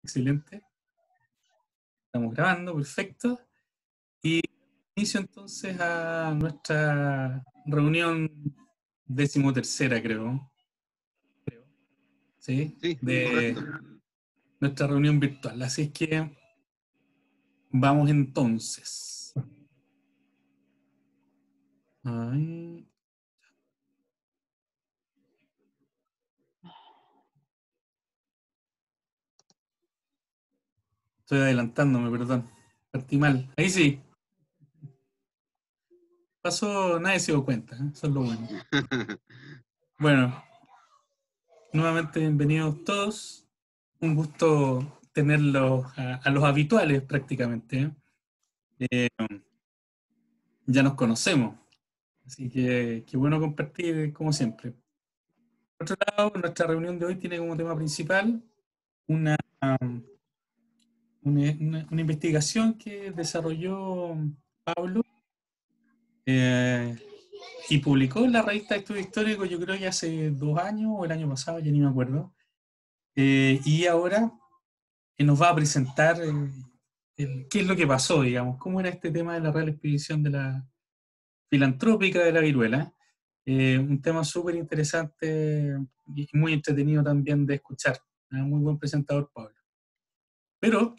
Excelente. Estamos grabando, perfecto. Y inicio entonces a nuestra reunión 13ª, creo. ¿Sí? Sí, De correcto. nuestra reunión virtual. Así es que vamos entonces. Ay. Estoy adelantándome, perdón. Partí mal. Ahí sí. Pasó, nadie se dio cuenta. Eso es lo bueno. Bueno, nuevamente bienvenidos todos. Un gusto tenerlos a los habituales prácticamente. Ya nos conocemos, así que qué bueno compartir como siempre. Por otro lado, nuestra reunión de hoy tiene como tema principal una, una investigación que desarrolló Pablo eh, y publicó en la revista de Estudio Histórico, yo creo que hace 2 años o el año pasado, ya ni me acuerdo. Y ahora nos va a presentar qué es lo que pasó, digamos, cómo era este tema de la Real Expedición de la Filantrópica de la Viruela. Un tema súper interesante y muy entretenido también de escuchar. Muy buen presentador, Pablo. Pero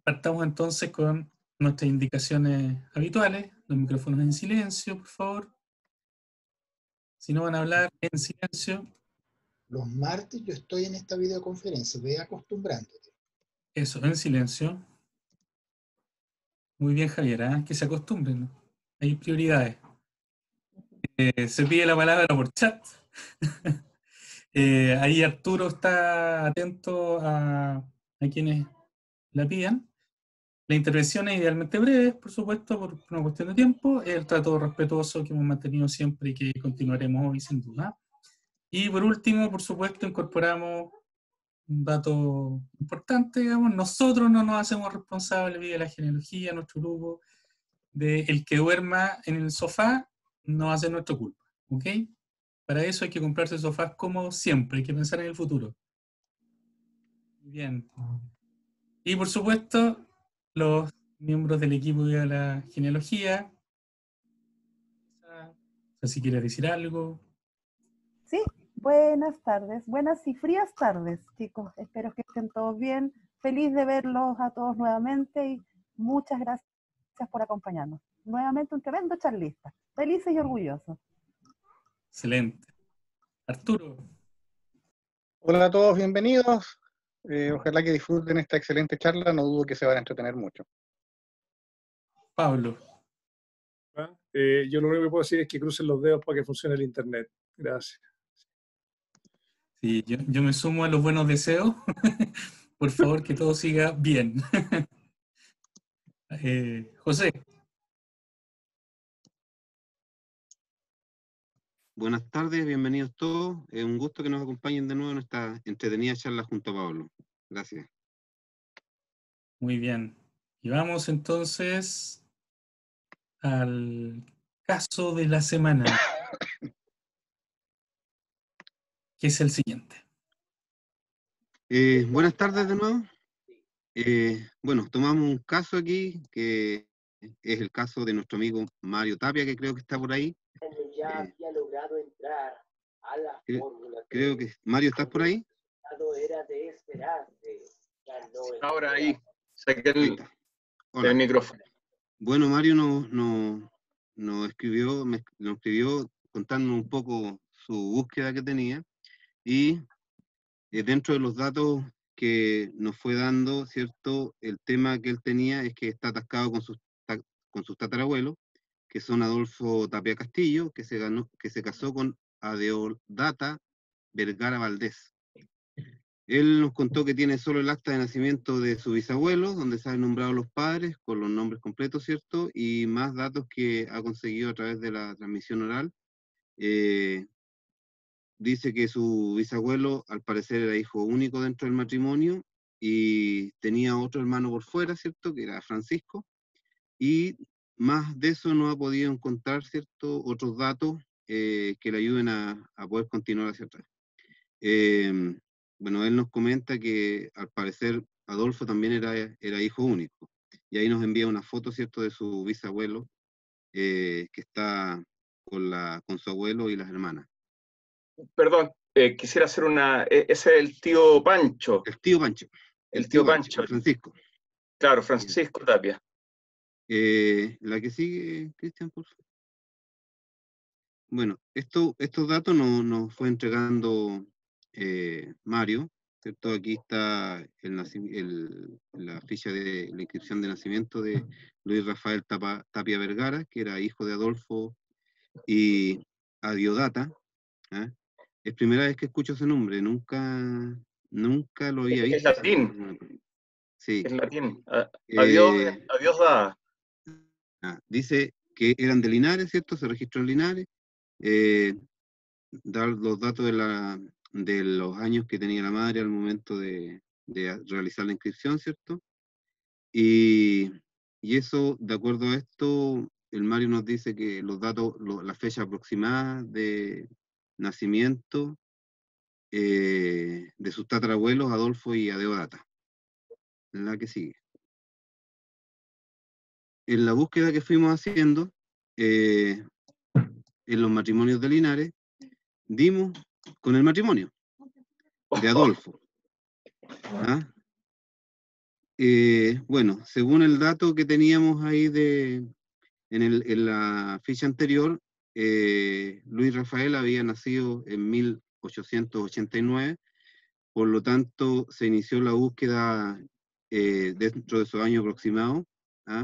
partamos entonces con nuestras indicaciones habituales. Los micrófonos en silencio, por favor. Si no van a hablar, en silencio. Los martes yo estoy en esta videoconferencia, ve acostumbrándote. Eso, en silencio. Muy bien, Javier, que se acostumbren, ¿no? Hay prioridades. Se pide la palabra por chat. Ahí Arturo está atento a quienes la pidan. La intervención es idealmente breve, por supuesto, por una cuestión de tiempo. El trato respetuoso que hemos mantenido siempre y que continuaremos hoy, sin duda. Y por último, por supuesto, incorporamos un dato importante, digamos. Nosotros no nos hacemos responsables de la genealogía, nuestro grupo, de el que duerma en el sofá, no va a ser nuestra culpa, ¿ok? Para eso hay que comprarse sofás cómodos siempre, hay que pensar en el futuro. Bien. Y por supuesto, los miembros del equipo de la genealogía. Si quieres decir algo. Sí, buenas tardes, buenas y frías tardes, chicos. Espero que estén todos bien. Feliz de verlos a todos nuevamente y muchas gracias por acompañarnos. Nuevamente un tremendo charlista. Felices y orgullosos. Excelente. Arturo. Hola a todos, bienvenidos. Ojalá que disfruten esta excelente charla, no dudo que se van a entretener mucho. Pablo. Yo lo único que puedo decir es que crucen los dedos para que funcione el internet. Gracias. Sí, yo me sumo a los buenos deseos. Por favor, que todo siga bien. José. Buenas tardes, bienvenidos todos. Es un gusto que nos acompañen de nuevo en esta entretenida charla junto a Pablo. Gracias. Muy bien. Y vamos entonces al caso de la semana, que es el siguiente. Buenas tardes de nuevo. Bueno, tomamos un caso aquí que es el caso de nuestro amigo Mario Tapia, que creo que está por ahí. Ya había logrado entrar a la fórmula. Creo que Mario, ¿estás por ahí? Era de esperarse. Ahora ahí, saqué el micrófono. Bueno, Mario nos escribió contándonos un poco su búsqueda que tenía y dentro de los datos que nos fue dando, ¿cierto? El tema que él tenía es que está atascado con sus tatarabuelos, que son Adolfo Tapia Castillo, que se casó con Adeoldata Vergara Valdés. Él nos contó que tiene solo el acta de nacimiento de su bisabuelo, donde se han nombrado los padres con los nombres completos, ¿cierto? Y más datos que ha conseguido a través de la transmisión oral. Dice que su bisabuelo, al parecer, era hijo único dentro del matrimonio y tenía otro hermano por fuera, ¿cierto? Que era Francisco. Y más de eso no ha podido encontrar, ¿cierto? Otros datos que le ayuden a poder continuar hacia atrás. Bueno, él nos comenta que al parecer Adolfo también era hijo único. Y ahí nos envía una foto, ¿cierto?, de su bisabuelo, que está con su abuelo y las hermanas. Perdón, quisiera hacer ese es el tío Pancho. El tío Pancho. El tío Pancho. El Francisco. Claro, Francisco Tapia. La que sigue, Cristian, por favor. Bueno, estos datos nos fue entregando Mario, ¿cierto? Aquí está la ficha de la inscripción de nacimiento de Luis Rafael Tapia Vergara, que era hijo de Adolfo y Adiodata. ¿eh? Es primera vez que escucho ese nombre, nunca lo había visto. Es latín. Sí. Es latín. Adiós da. Dice que eran de Linares, ¿cierto? Se registró en Linares. Dar los datos de los años que tenía la madre al momento de realizar la inscripción, ¿cierto? Y eso, de acuerdo a esto, el Mario nos dice que los datos, la fecha aproximada de nacimiento de sus tatarabuelos, Adolfo y Adeodata. La que sigue. En la búsqueda que fuimos haciendo, en los matrimonios de Linares, dimos con el matrimonio de Adolfo. ¿Ah? Bueno, según el dato que teníamos ahí en la ficha anterior, Luis Rafael había nacido en 1889, por lo tanto se inició la búsqueda dentro de su año aproximado,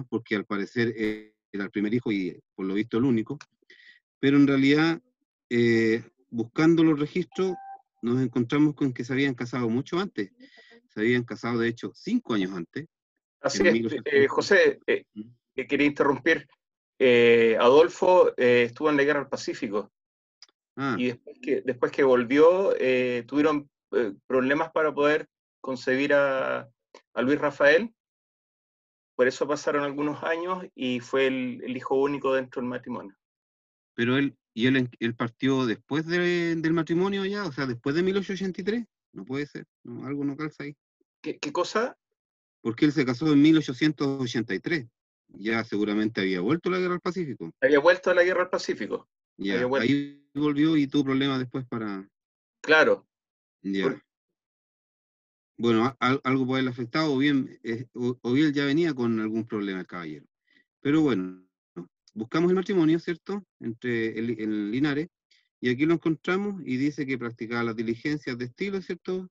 porque al parecer era el primer hijo y por lo visto el único, pero en realidad buscando los registros nos encontramos con que se habían casado mucho antes. Se habían casado, de hecho, 5 años antes. Así es, José, quería interrumpir. Adolfo estuvo en la Guerra del Pacífico. Y después que volvió, tuvieron problemas para poder concebir a Luis Rafael. Por eso pasaron algunos años y fue el hijo único dentro del matrimonio. Pero él partió después del matrimonio ya, o sea, después de 1883. No puede ser, no, algo no calza ahí. ¿Qué cosa? Porque él se casó en 1883. Ya seguramente había vuelto a la Guerra del Pacífico. Había vuelto a la Guerra del Pacífico. Ya, ahí volvió y tuvo problemas después para... Claro. Ya. Bueno, algo puede haberle afectado, o bien ya venía con algún problema el caballero. Pero bueno, buscamos el matrimonio, ¿cierto? Entre el Linares, y aquí lo encontramos y dice que practicaba las diligencias de estilo, ¿cierto?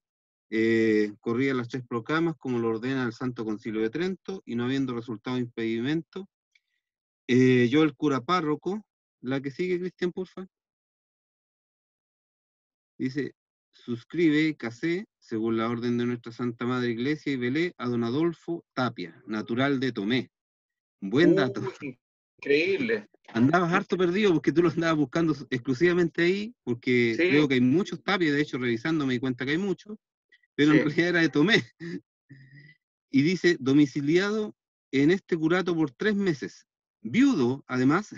Corría las 3 proclamas como lo ordena el Santo Concilio de Trento, y no habiendo resultado impedimento, yo el cura párroco, la que sigue, Cristian, porfa. Dice, suscribe, casé, según la orden de nuestra Santa Madre Iglesia, y velé a don Adolfo Tapia, natural de Tomé. Buen dato. Increíble. Andabas harto perdido porque tú lo andabas buscando exclusivamente ahí, porque sí. Creo que hay muchos Tapia, de hecho revisando me di cuenta que hay muchos, pero en realidad era de Tomé. Y dice, domiciliado en este curato por 3 meses, viudo, además,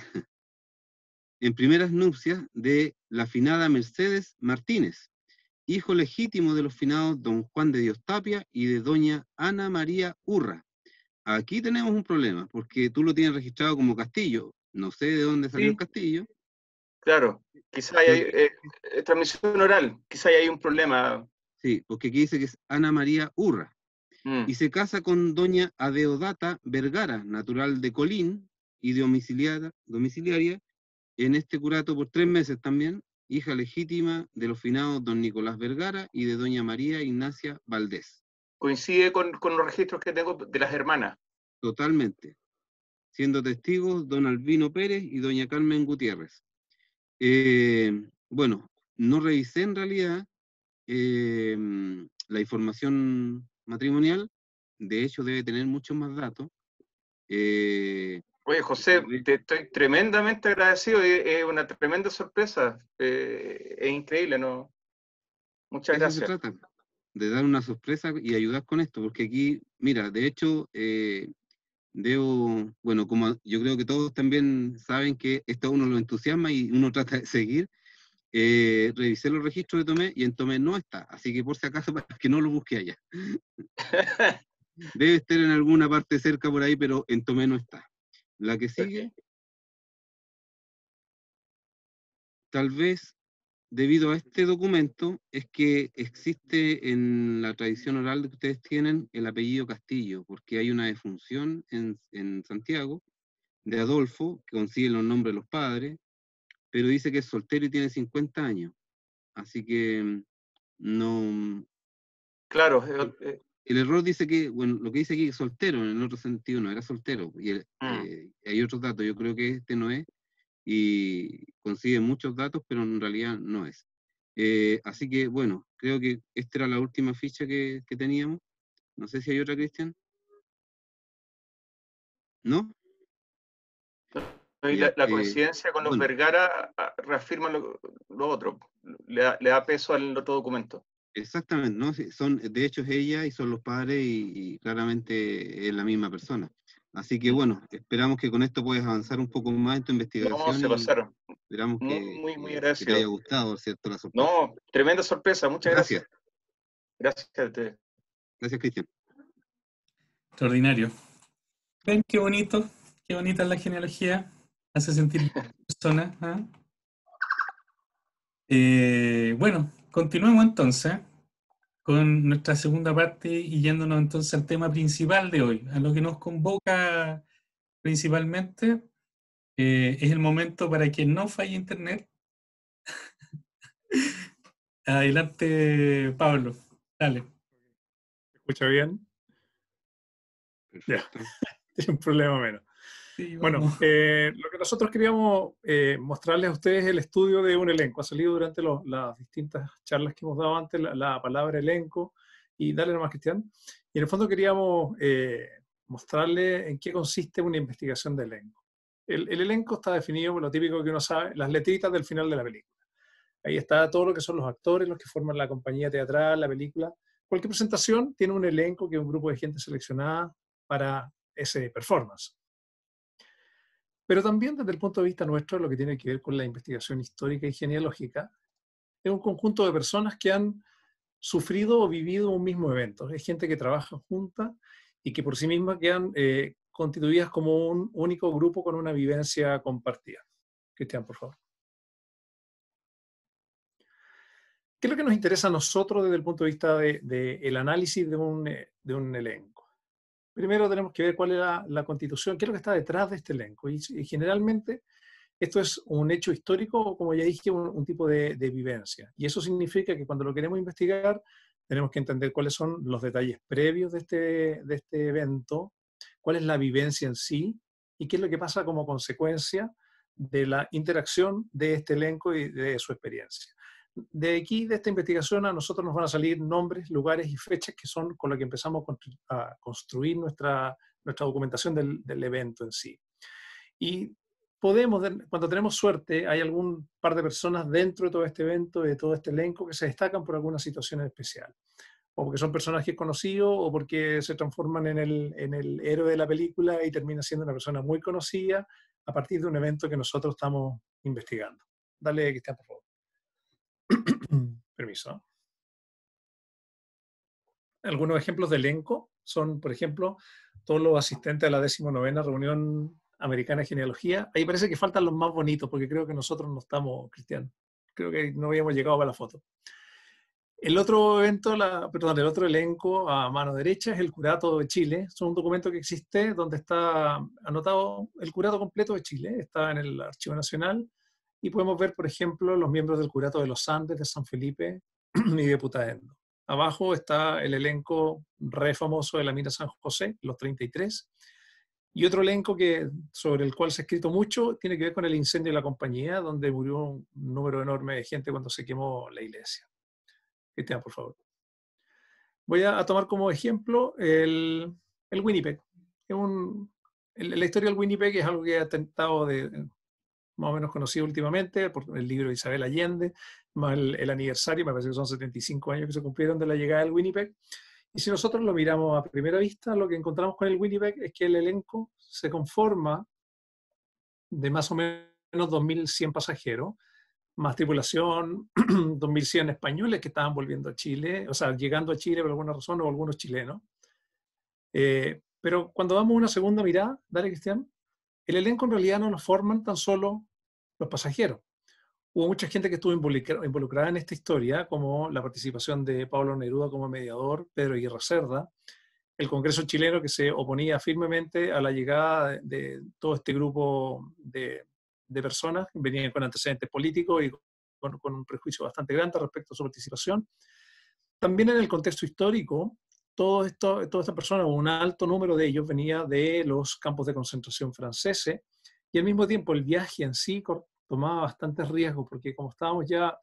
en primeras nupcias de la finada Mercedes Martínez, hijo legítimo de los finados don Juan de Dios Tapia y de doña Ana María Urra. Aquí tenemos un problema, porque tú lo tienes registrado como Castillo. No sé de dónde salió el Castillo. Claro, quizá hay transmisión oral, quizá hay un problema. Sí, porque aquí dice que es Ana María Urra. Y se casa con doña Adeodata Vergara, natural de Colín y domiciliaria en este curato por 3 meses también, hija legítima de los finados don Nicolás Vergara y de doña María Ignacia Valdés. Coincide con los registros que tengo de las hermanas. Totalmente. Siendo testigos don Albino Pérez y doña Carmen Gutiérrez. Bueno, no revisé en realidad la información matrimonial, de hecho debe tener muchos más datos. Oye, José, te estoy tremendamente agradecido, es una tremenda sorpresa, es increíble, ¿no? Muchas gracias. Se trata de dar una sorpresa y ayudar con esto, porque aquí, mira, de hecho, bueno, como yo creo que todos también saben que esto a uno lo entusiasma y uno trata de seguir, revisé los registros de Tomé y en Tomé no está, así que por si acaso para que no lo busque allá. Debe estar en alguna parte cerca por ahí, pero en Tomé no está. La que sigue, tal vez debido a este documento, es que existe en la tradición oral que ustedes tienen el apellido Castillo, porque hay una defunción en Santiago de Adolfo, que consigue los nombres de los padres, pero dice que es soltero y tiene 50 años. Así que no... Claro. El error dice que, bueno, lo que dice aquí es soltero, en el otro sentido no era soltero. Y hay otros datos, yo creo que este no es, y consigue muchos datos, pero en realidad no es. Así que, bueno, creo que esta era la última ficha que teníamos. No sé si hay otra, Cristian. ¿No? Y la coincidencia con los Vergara reafirma lo otro, le da peso al otro documento. Exactamente, ¿no? De hecho es ella y son los padres y claramente es la misma persona. Así que bueno, esperamos que con esto puedas avanzar un poco más en tu investigación. No, se pasaron. Esperamos muy que agradecido. te haya gustado, ¿cierto? La sorpresa. No, tremenda sorpresa, muchas gracias. Gracias a ustedes. Gracias, Cristian. Extraordinario. ¿Ven qué bonito? Qué bonita es la genealogía. Hace sentir persona. Bueno, continuemos entonces con nuestra segunda parte y yéndonos entonces al tema principal de hoy, a lo que nos convoca principalmente. Es el momento para que no falle internet. Adelante, Pablo. Dale. ¿Me escucha bien? Ya, tiene un problema menos. Sí, bueno, lo que nosotros queríamos mostrarles a ustedes es el estudio de un elenco. Ha salido durante las distintas charlas que hemos dado antes la palabra elenco, y dale nomás, Cristian. Y en el fondo queríamos mostrarles en qué consiste una investigación de elenco. El elenco está definido por lo típico que uno sabe, las letritas del final de la película. Ahí está todo lo que son los actores, los que forman la compañía teatral, la película. Cualquier presentación tiene un elenco, que es un grupo de gente seleccionada para ese performance. Pero también desde el punto de vista nuestro, lo que tiene que ver con la investigación histórica y genealógica, es un conjunto de personas que han sufrido o vivido un mismo evento. Es gente que trabaja junta y que por sí misma quedan constituidas como un único grupo con una vivencia compartida. Cristian, por favor. ¿Qué es lo que nos interesa a nosotros desde el punto de vista del análisis de un elenco? Primero tenemos que ver cuál es la constitución, qué es lo que está detrás de este elenco. Y generalmente esto es un hecho histórico o, como ya dije, un tipo de vivencia. Y eso significa que cuando lo queremos investigar, tenemos que entender cuáles son los detalles previos de este evento, cuál es la vivencia en sí, y qué es lo que pasa como consecuencia de la interacción de este elenco y de su experiencia. De aquí, de esta investigación, a nosotros nos van a salir nombres, lugares y fechas que son con lo que empezamos a construir nuestra documentación del evento en sí. Y podemos, cuando tenemos suerte, hay algún par de personas dentro de todo este evento, de todo este elenco, que se destacan por alguna situación especial. O porque son personajes conocidos, o porque se transforman en el héroe de la película y termina siendo una persona muy conocida a partir de un evento que nosotros estamos investigando. Dale, Cristian, por favor. Permiso. Algunos ejemplos de elenco son, por ejemplo, todos los asistentes a la 19ª reunión americana de genealogía. Ahí parece que faltan los más bonitos, porque creo que nosotros no estamos, Cristian. Creo que no habíamos llegado a la foto. El otro evento, el otro elenco a mano derecha es el Curato de Chile. Es un documento que existe donde está anotado el Curato completo de Chile. Está en el Archivo Nacional. Y podemos ver, por ejemplo, los miembros del Curato de los Andes, de San Felipe y de Putaendo. Abajo está el elenco re famoso de la mina San José, los 33. Y otro elenco sobre el cual se ha escrito mucho tiene que ver con el incendio de la compañía, donde murió un número enorme de gente cuando se quemó la iglesia. Cristian, por favor. Voy a tomar como ejemplo el Winnipeg. La historia del Winnipeg es algo que ha tentado más o menos conocido últimamente por el libro de Isabel Allende, más el aniversario, me parece que son 75 años que se cumplieron de la llegada del Winnipeg. Y si nosotros lo miramos a primera vista, lo que encontramos con el Winnipeg es que el elenco se conforma de más o menos 2.100 pasajeros, más tripulación, 2.100 españoles que estaban volviendo a Chile, o sea, llegando a Chile por alguna razón, o algunos chilenos. Pero cuando damos una segunda mirada, dale, Cristian, el elenco en realidad no lo forman tan solo los pasajeros. Hubo mucha gente que estuvo involucrada en esta historia, como la participación de Pablo Neruda como mediador, Pedro Aguirre Cerda, el Congreso chileno que se oponía firmemente a la llegada de todo este grupo de personas que venían con antecedentes políticos y con un prejuicio bastante grande respecto a su participación. También en el contexto histórico, todas estas personas, un alto número de ellos venía de los campos de concentración franceses, y al mismo tiempo el viaje en sí tomaba bastantes riesgos, porque como estábamos ya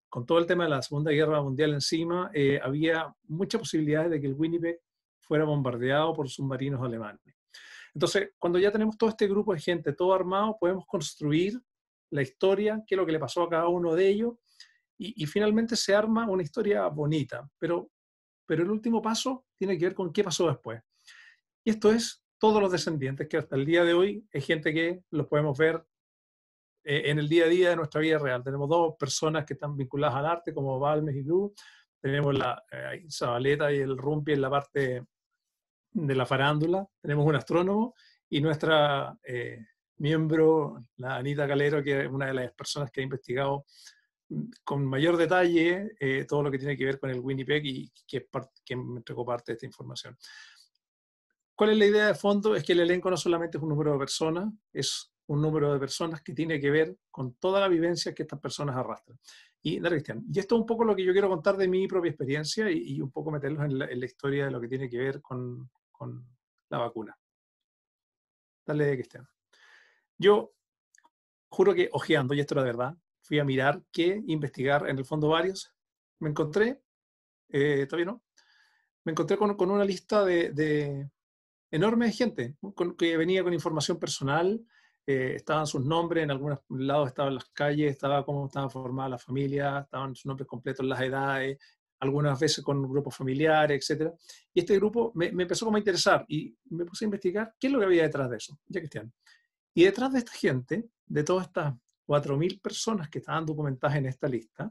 con todo el tema de la Segunda Guerra Mundial encima, había muchas posibilidades de que el Winnipeg fuera bombardeado por submarinos alemanes. Entonces, cuando ya tenemos todo este grupo de gente, todo armado, podemos construir la historia, qué es lo que le pasó a cada uno de ellos, y finalmente se arma una historia bonita, pero el último paso tiene que ver con qué pasó después. Y esto es todos los descendientes, que hasta el día de hoy es gente que los podemos ver en el día a día de nuestra vida real. Tenemos dos personas que están vinculadas al arte, como Balmes y Blue. Tenemos la Zabaleta y el Rumpi en la parte de la farándula. Tenemos un astrónomo y nuestra miembro, la Anita Calero, que es una de las personas que ha investigado con mayor detalle todo lo que tiene que ver con el Winnipeg y que me entregó parte de esta información. ¿Cuál es la idea de fondo? Es que el elenco no solamente es un número de personas, es un número de personas que tiene que ver con toda la vivencia que estas personas arrastran. Y esto es un poco lo que yo quiero contar de mi propia experiencia y un poco meterlos en la historia de lo que tiene que ver con la vacuna. Dale, Cristian. Yo juro que ojeando, y esto era de verdad, fui a mirar qué investigar, en el fondo varios. Me encontré, todavía no, me encontré con una lista de enorme de gente que venía con información personal, estaban sus nombres, en algunos lados estaban las calles, estaba cómo estaba formada la familia, estaban sus nombres completos, las edades, algunas veces con grupos familiares, etc. Y este grupo me empezó como a interesar y me puse a investigar qué es lo que había detrás de eso, ya Cristian. Y detrás de esta gente, de todas estas 4.000 personas que estaban documentadas en esta lista,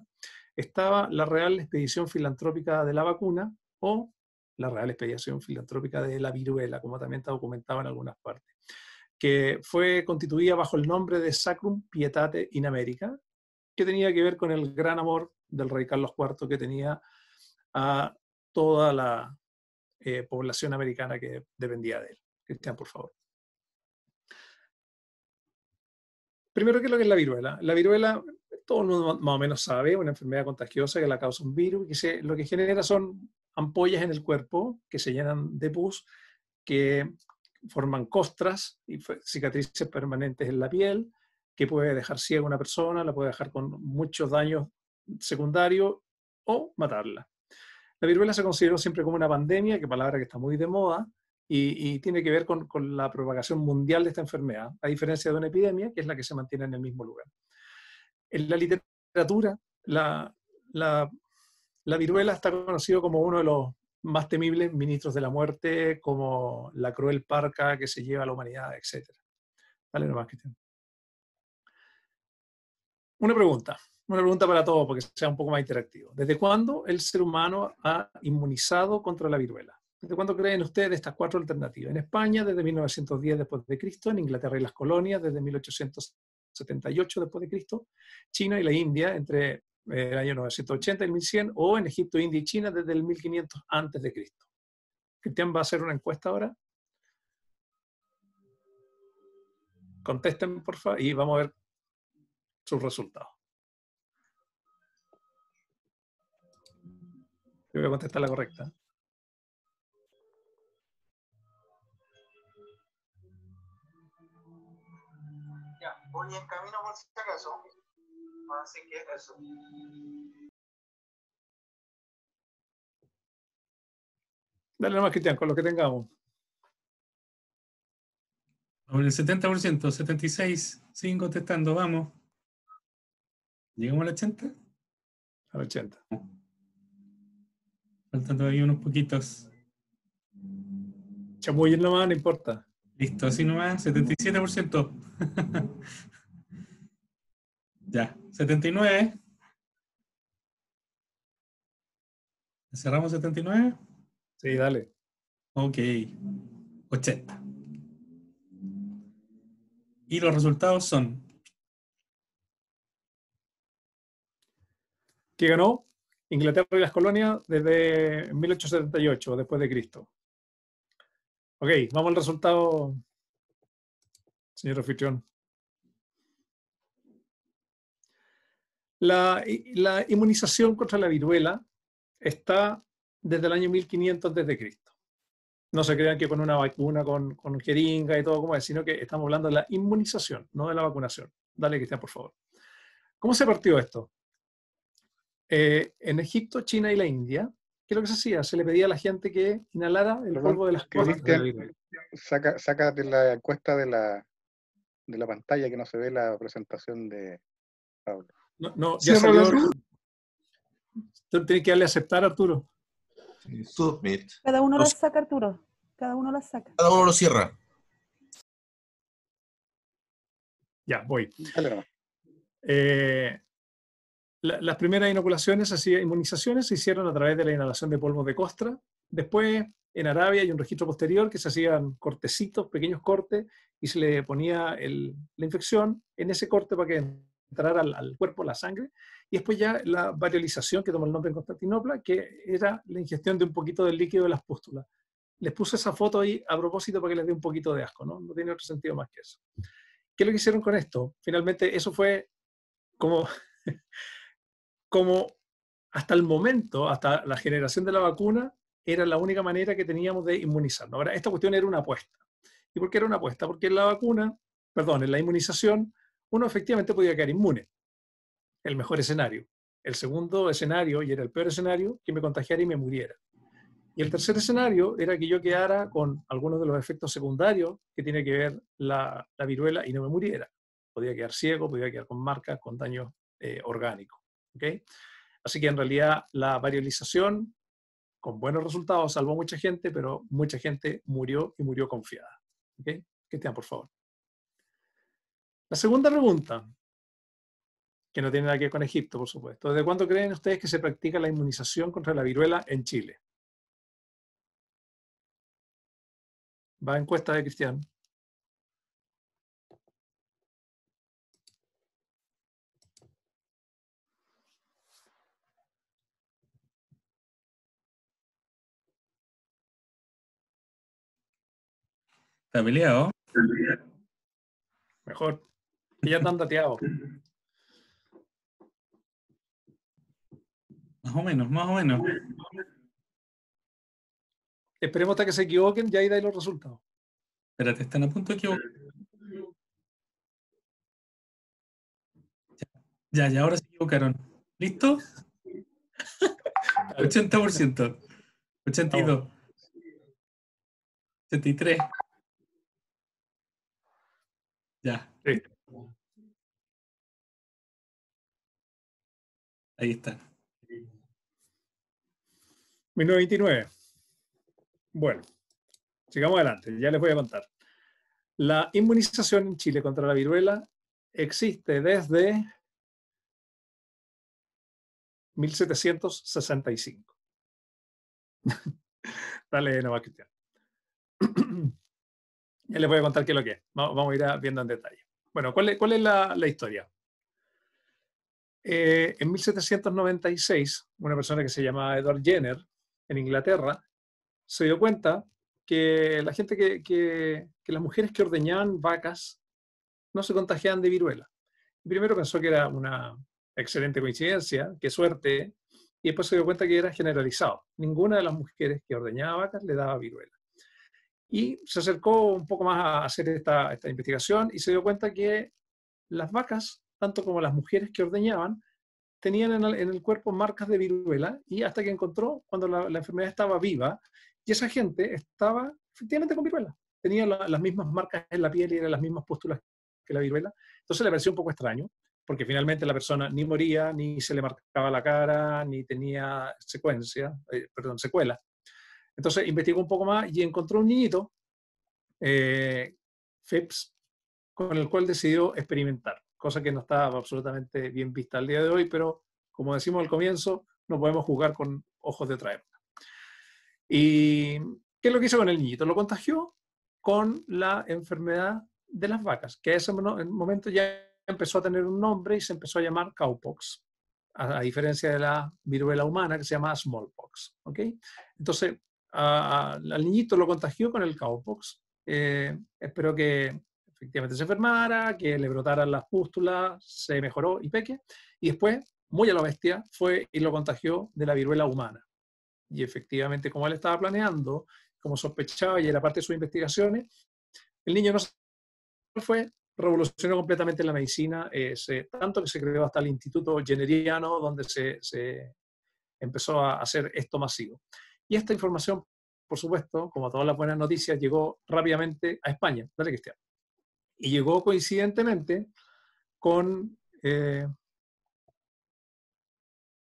estaba la Real Expedición Filantrópica de la Vacuna o la Real Expedición Filantrópica de la Viruela, como también está documentado en algunas partes, que fue constituida bajo el nombre de Sacrum Pietate in America, que tenía que ver con el gran amor del rey Carlos IV que tenía a toda la población americana que dependía de él. Cristian, por favor. Primero, ¿qué es lo que es la viruela? La viruela, todo el mundo más o menos sabe, una enfermedad contagiosa que la causa un virus, que lo que genera son ampollas en el cuerpo que se llenan de pus, que forman costras y cicatrices permanentes en la piel, que puede dejar ciega a una persona, la puede dejar con muchos daños secundarios o matarla. La viruela se consideró siempre como una pandemia, que palabra que está muy de moda, y tiene que ver con la propagación mundial de esta enfermedad, a diferencia de una epidemia, que es la que se mantiene en el mismo lugar. En la literatura, la viruela está conocido como uno de los más temibles ministros de la muerte, como la cruel parca que se lleva a la humanidad, etc. Dale nomás, Cristian. Una pregunta para todos, porque sea un poco más interactivo. ¿Desde cuándo el ser humano ha inmunizado contra la viruela? ¿Desde cuándo creen ustedes estas 4 alternativas? En España, desde 1910 después de Cristo, en Inglaterra y las colonias, desde 1878 después de Cristo, China y la India, entre el año 980 y el 1100, o en Egipto, India y China, desde el 1500 antes de Cristo. Cristian va a hacer una encuesta ahora. Contesten, por favor, y vamos a ver sus resultados. Yo voy a contestar la correcta. Ya, voy en camino por si acaso. Así que eso. Dale nomás, Cristian, con lo que tengamos. Sobre el 70%, 76, siguen contestando, vamos. ¿Llegamos al 80? Al 80. Faltan todavía unos poquitos. Chamullen nomás, no importa. Listo, así nomás, 77%. Ya, 79. ¿Cerramos 79? Sí, dale. Ok, 80. Y los resultados son... ¿Qué ganó? Inglaterra y las colonias desde 1878, después de Cristo. Ok, vamos al resultado, señor anfitrión. La inmunización contra la viruela está desde el año 1500 desde Cristo. No se crean que con una vacuna, con jeringa y todo como es, sino que estamos hablando de la inmunización, no de la vacunación. Dale, Cristian, por favor. ¿Cómo se partió esto? En Egipto, China y la India, ¿qué es lo que se hacía? Se le pedía a la gente que inhalara el polvo de las costas de la viruela. Saca de la encuesta de la pantalla que no se ve la presentación de Pablo. No, ya salió. Tú tienes que darle a aceptar, Arturo. Sí, submit. Cada uno las saca, Arturo. Cada uno las saca. Cada uno lo cierra. Ya, voy. Dale nomás. Las primeras inmunizaciones se hicieron a través de la inhalación de polvos de costra. Después, en Arabia hay un registro posterior que se hacían cortecitos, pequeños cortes, y se le ponía la infección en ese corte para que entrara al cuerpo la sangre. Y después ya la variolización, que toma el nombre en Constantinopla, que era la ingestión de un poquito del líquido de las pústulas. Les puse esa foto ahí a propósito para que les dé un poquito de asco, ¿no? No tiene otro sentido más que eso. ¿Qué es lo que hicieron con esto? Finalmente, eso fue como hasta el momento, hasta la generación de la vacuna, era la única manera que teníamos de inmunizarnos. Ahora, esta cuestión era una apuesta. ¿Y por qué era una apuesta? Porque en en la inmunización, uno efectivamente podía quedar inmune. El mejor escenario. El segundo escenario, y era el peor escenario, que me contagiara y me muriera. Y el tercer escenario era que yo quedara con algunos de los efectos secundarios que tiene que ver la viruela y no me muriera. Podía quedar ciego, podía quedar con marcas, con daños orgánicos. ¿Okay? Así que en realidad la variolización, con buenos resultados, salvó a mucha gente, pero mucha gente murió y murió confiada. ¿Okay? Cristian, por favor. La segunda pregunta, que no tiene nada que ver con Egipto, por supuesto. ¿Desde cuándo creen ustedes que se practica la inmunización contra la viruela en Chile? Va a encuesta de Cristian. ¿Está peleado? Mejor. Que ya están dateados. Más o menos, más o menos. Esperemos hasta que se equivoquen y ahí dais los resultados. Espérate, están a punto de equivocar. Ya, ahora se equivocaron. ¿Listo? 80%. 82. 83. Ya. Sí. Ahí están. 1929. Bueno, sigamos adelante, ya les voy a contar. La inmunización en Chile contra la viruela existe desde 1765. Dale nomás, Cristian. Ya les voy a contar qué es lo que es. Vamos a ir viendo en detalle. Bueno, ¿cuál es la historia? En 1796, una persona que se llamaba Edward Jenner, en Inglaterra, se dio cuenta que la gente que las mujeres que ordeñaban vacas no se contagiaban de viruela. Primero pensó que era una excelente coincidencia, qué suerte, y después se dio cuenta que era generalizado. Ninguna de las mujeres que ordeñaba vacas le daba viruela. Y se acercó un poco más a hacer esta investigación y se dio cuenta que las vacas, tanto como las mujeres que ordeñaban, tenían en el cuerpo marcas de viruela, y hasta que encontró cuando la enfermedad estaba viva, y esa gente estaba efectivamente con viruela. Tenía las mismas marcas en la piel y eran las mismas pústulas que la viruela. Entonces le pareció un poco extraño, porque finalmente la persona ni moría, ni se le marcaba la cara, ni tenía secuela. Entonces investigó un poco más y encontró un niñito, Phipps, con el cual decidió experimentar, cosa que no estaba absolutamente bien vista al día de hoy, pero como decimos al comienzo, no podemos jugar con ojos de otra época. Y ¿Qué es lo que hizo con el niñito? Lo contagió con la enfermedad de las vacas, que a ese momento ya empezó a tener un nombre y se empezó a llamar cowpox, a diferencia de la viruela humana que se llama smallpox. ¿Okay? Entonces, al niñito lo contagió con el cowpox. Espero que efectivamente se enfermara, que le brotaran las pústulas, se mejoró y peque. Y después, muy a la bestia, fue y lo contagió de la viruela humana. Y efectivamente, como él estaba planeando, como sospechaba y era parte de sus investigaciones, el niño no fue, revolucionó completamente la medicina, tanto que se creó hasta el Instituto Jenneriano, donde se empezó a hacer esto masivo. Y esta información, por supuesto, como todas las buenas noticias, llegó rápidamente a España. Dale, Cristian. Y llegó coincidentemente con...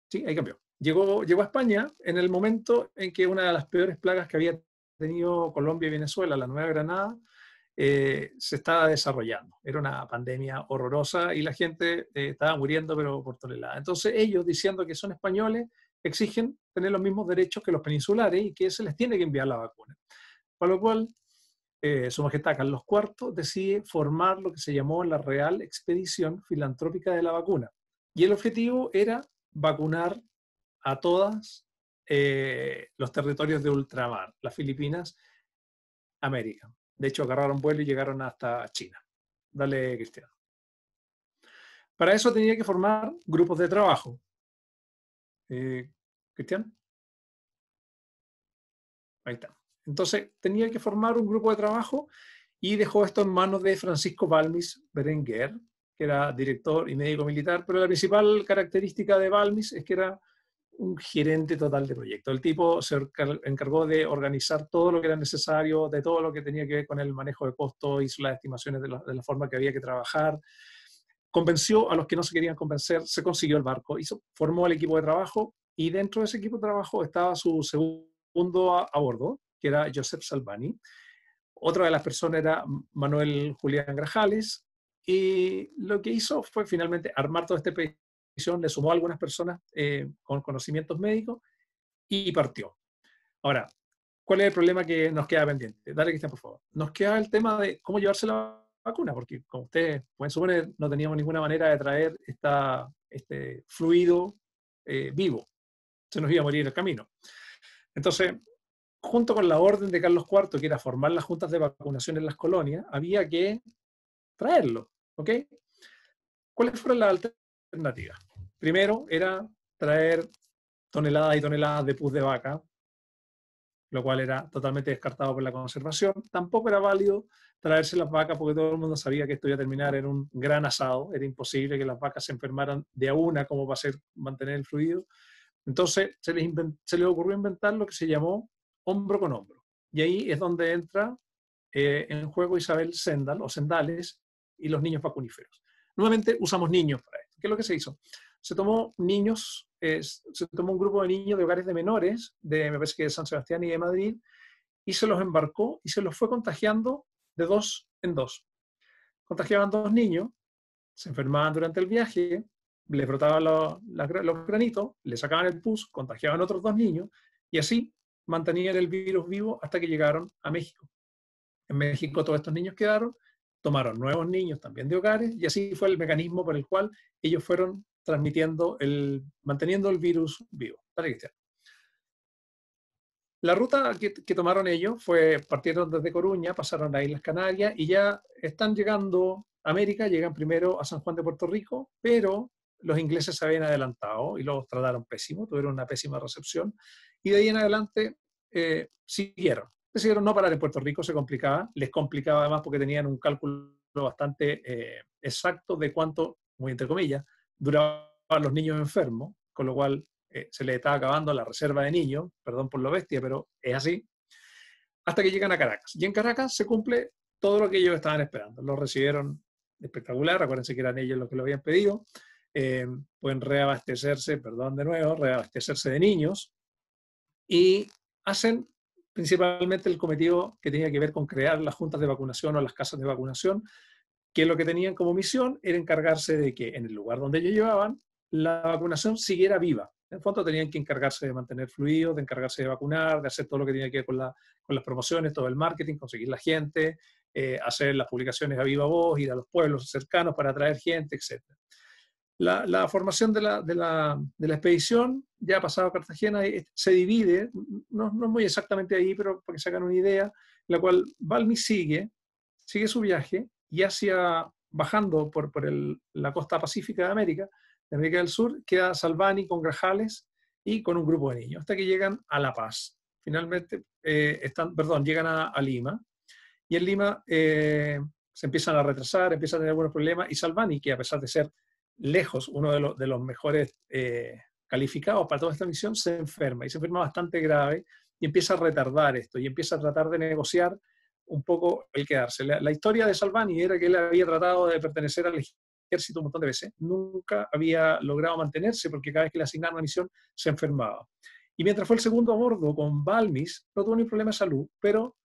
sí, ahí cambió. Llegó a España en el momento en que una de las peores plagas que había tenido Colombia y Venezuela, la Nueva Granada, se estaba desarrollando. Era una pandemia horrorosa y la gente estaba muriendo, pero por tonelada. Entonces ellos, diciendo que son españoles, exigen tener los mismos derechos que los peninsulares y que se les tiene que enviar la vacuna. Para lo cual, Su Majestad Carlos IV decide formar lo que se llamó la Real Expedición Filantrópica de la Vacuna. Y el objetivo era vacunar a todos los territorios de ultramar, las Filipinas, América. De hecho, agarraron vuelo y llegaron hasta China. Dale, Cristian. Para eso tenía que formar grupos de trabajo. ¿Cristian? Ahí está. Entonces, tenía que formar un grupo de trabajo y dejó esto en manos de Francisco Balmis Berenguer, que era director y médico militar, pero la principal característica de Balmis es que era un gerente total de proyecto. El tipo se encargó de organizar todo lo que era necesario, de todo lo que tenía que ver con el manejo de costos, hizo las estimaciones de la forma que había que trabajar, convenció a los que no se querían convencer, se consiguió el barco, formó el equipo de trabajo y dentro de ese equipo de trabajo estaba su segundo a bordo, que era Josep Salvani. Otra de las personas era Manuel Julián Grajales y lo que hizo fue finalmente armar toda esta expedición, le sumó a algunas personas con conocimientos médicos y partió. Ahora, ¿cuál es el problema que nos queda pendiente? Dale, Cristian, por favor. Nos queda el tema de cómo llevarse la vacuna, porque como ustedes pueden suponer, no teníamos ninguna manera de traer este fluido vivo. Se nos iba a morir en el camino. Entonces, junto con la orden de Carlos IV, que era formar las juntas de vacunación en las colonias, había que traerlo. ¿Ok? ¿Cuáles fueron las alternativas? Primero era traer toneladas y toneladas de pus de vaca, lo cual era totalmente descartado por la conservación. Tampoco era válido traerse las vacas porque todo el mundo sabía que esto iba a terminar en un gran asado. Era imposible que las vacas se enfermaran de a una como va a ser mantener el fluido. Entonces se les ocurrió inventar lo que se llamó hombro con hombro. Y ahí es donde entra en juego Isabel Zendal o Sendales y los niños vacuníferos. Nuevamente usamos niños para esto. ¿Qué es lo que se hizo? Se tomó niños, se tomó un grupo de niños de hogares de menores, me parece que de San Sebastián y de Madrid, y se los embarcó y se los fue contagiando de 2 en 2. Contagiaban 2 niños, se enfermaban durante el viaje, les brotaban los granitos, le sacaban el pus, contagiaban otros 2 niños, y así mantenían el virus vivo hasta que llegaron a México. En México todos estos niños quedaron, tomaron nuevos niños también de hogares, y así fue el mecanismo por el cual ellos fueron manteniendo el virus vivo. Dale, Cristian. La ruta que tomaron ellos partieron desde Coruña, pasaron a Islas Canarias y ya están llegando a América, llegan primero a San Juan de Puerto Rico, pero los ingleses se habían adelantado y los trataron pésimo, tuvieron una pésima recepción, y de ahí en adelante decidieron no parar en Puerto Rico, les complicaba además porque tenían un cálculo bastante exacto de cuánto, muy entre comillas, duraban los niños enfermos, con lo cual se les estaba acabando la reserva de niños, perdón por lo bestia, pero es así, hasta que llegan a Caracas. Y en Caracas se cumple todo lo que ellos estaban esperando. Los recibieron espectacular, acuérdense que eran ellos los que lo habían pedido, pueden reabastecerse de niños, y hacen principalmente el cometido que tenía que ver con crear las juntas de vacunación o las casas de vacunación, que lo que tenían como misión era encargarse de que en el lugar donde ellos llevaban, la vacunación siguiera viva, En el fondo tenían que encargarse de mantener fluidos, de encargarse de vacunar, de hacer todo lo que tenía que ver con las promociones, todo el marketing, conseguir la gente, hacer las publicaciones a viva voz, ir a los pueblos cercanos para atraer gente, etc. La formación de la expedición, ya pasado a Cartagena, se divide, no muy exactamente ahí, pero para que se hagan una idea, en la cual Balmy sigue su viaje y bajando por la costa pacífica de América del Sur, queda Salvani con Grajales y con un grupo de niños, hasta que llegan a La Paz. Finalmente, llegan a Lima, y en Lima se empiezan a retrasar, empiezan a tener algunos problemas, y Salvani, que a pesar de ser lejos uno de los mejores calificados para toda esta misión, se enferma, y se enferma bastante grave, y empieza a retardar esto, y empieza a tratar de negociar un poco el quedarse. La historia de Salvani era que él había tratado de pertenecer al ejército un montón de veces, nunca había logrado mantenerse porque cada vez que le asignaron una misión se enfermaba. Y mientras fue el segundo a bordo con Balmis, no tuvo ningún problema de salud, pero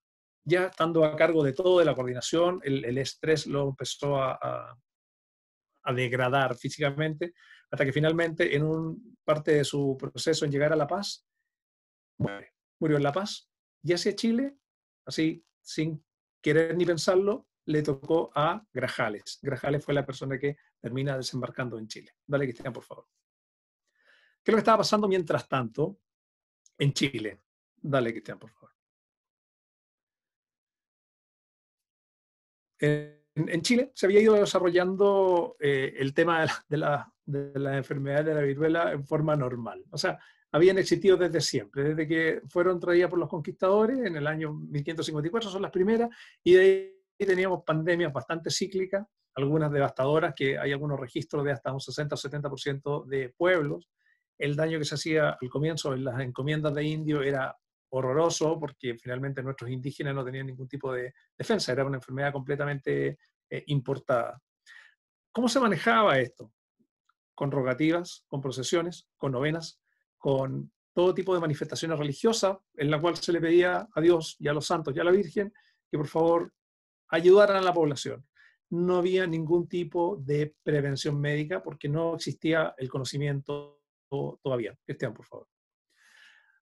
ya estando a cargo de todo, de la coordinación, el estrés lo empezó a degradar físicamente, hasta que finalmente en parte de su proceso en llegar a La Paz, murió en La Paz, y hacia Chile, así, sin querer ni pensarlo, le tocó a Grajales. Grajales fue la persona que termina desembarcando en Chile. Dale, Cristian, por favor. ¿Qué es lo que estaba pasando mientras tanto en Chile? Dale, Cristian, por favor. En Chile se había ido desarrollando el tema de la enfermedad de la viruela en forma normal. O sea, habían existido desde siempre, desde que fueron traídas por los conquistadores en el año 1554, son las primeras, y de ahí teníamos pandemias bastante cíclicas, algunas devastadoras, que hay algunos registros de hasta un 60 o 70% de pueblos. El daño que se hacía al comienzo en las encomiendas de indios era horroroso, porque finalmente nuestros indígenas no tenían ningún tipo de defensa, era una enfermedad completamente importada. ¿Cómo se manejaba esto? Con rogativas, con procesiones, con novenas, con todo tipo de manifestaciones religiosas, en la cual se le pedía a Dios y a los santos y a la Virgen que por favor ayudaran a la población. No había ningún tipo de prevención médica porque no existía el conocimiento todavía. Cristian, por favor.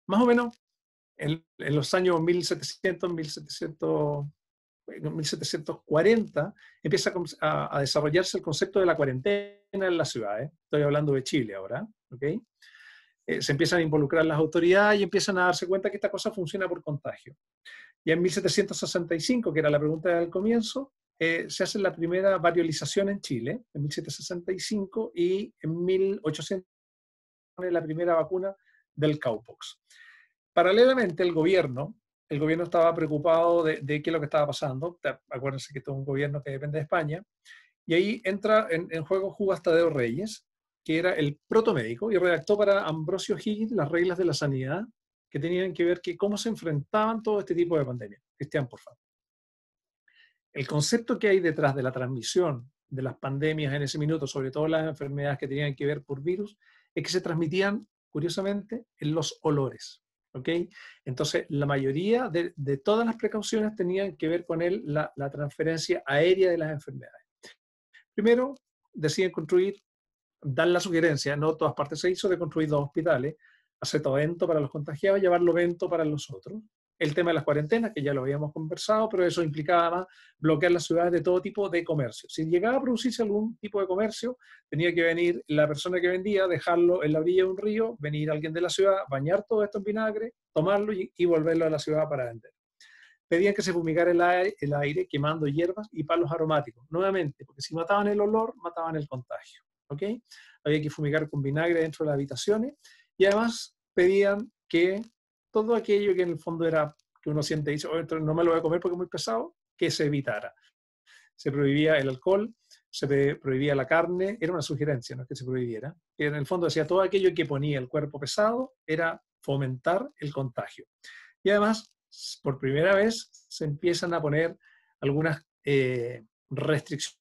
Más o menos en los años 1740 empieza a desarrollarse el concepto de la cuarentena en las ciudades. Estoy hablando de Chile ahora, ¿ok? Se empiezan a involucrar las autoridades y empiezan a darse cuenta que esta cosa funciona por contagio. Y en 1765, que era la pregunta del comienzo, se hace la primera variolización en Chile, en 1765, y en 1800 la primera vacuna del cowpox. Paralelamente, el gobierno estaba preocupado de qué es lo que estaba pasando. Acuérdense que esto es un gobierno que depende de España. Y ahí entra en juego Judas Tadeo Reyes, que era el protomédico, y redactó para Ambrosio Higgins las reglas de la sanidad que tenían que ver cómo se enfrentaban todo este tipo de pandemias. Cristian, por favor. El concepto que hay detrás de la transmisión de las pandemias en ese minuto, sobre todo las enfermedades que tenían que ver por virus, es que se transmitían, curiosamente, en los olores. ¿Okay? Entonces, la mayoría de todas las precauciones tenían que ver con la transferencia aérea de las enfermedades. Primero, deciden dar la sugerencia, no todas partes se hizo, de construir 2 hospitales, hacer todo vento para los contagiados y llevarlo vento para los otros. El tema de las cuarentenas, que ya lo habíamos conversado, pero eso implicaba más bloquear las ciudades de todo tipo de comercio. Si llegaba a producirse algún tipo de comercio, tenía que venir la persona que vendía, dejarlo en la orilla de un río, venir alguien de la ciudad, bañar todo esto en vinagre, tomarlo y volverlo a la ciudad para vender. Pedían que se fumigara el aire quemando hierbas y palos aromáticos, nuevamente, porque si mataban el olor, mataban el contagio. ¿Okay? Había que fumigar con vinagre dentro de las habitaciones, y además pedían que todo aquello que en el fondo era, que uno siente y dice, oh, no me lo voy a comer porque es muy pesado, que se evitara. Se prohibía el alcohol, se prohibía la carne, era una sugerencia, no es que se prohibiera. En el fondo decía, todo aquello que ponía el cuerpo pesado era fomentar el contagio. Y además, por primera vez, se empiezan a poner algunas restricciones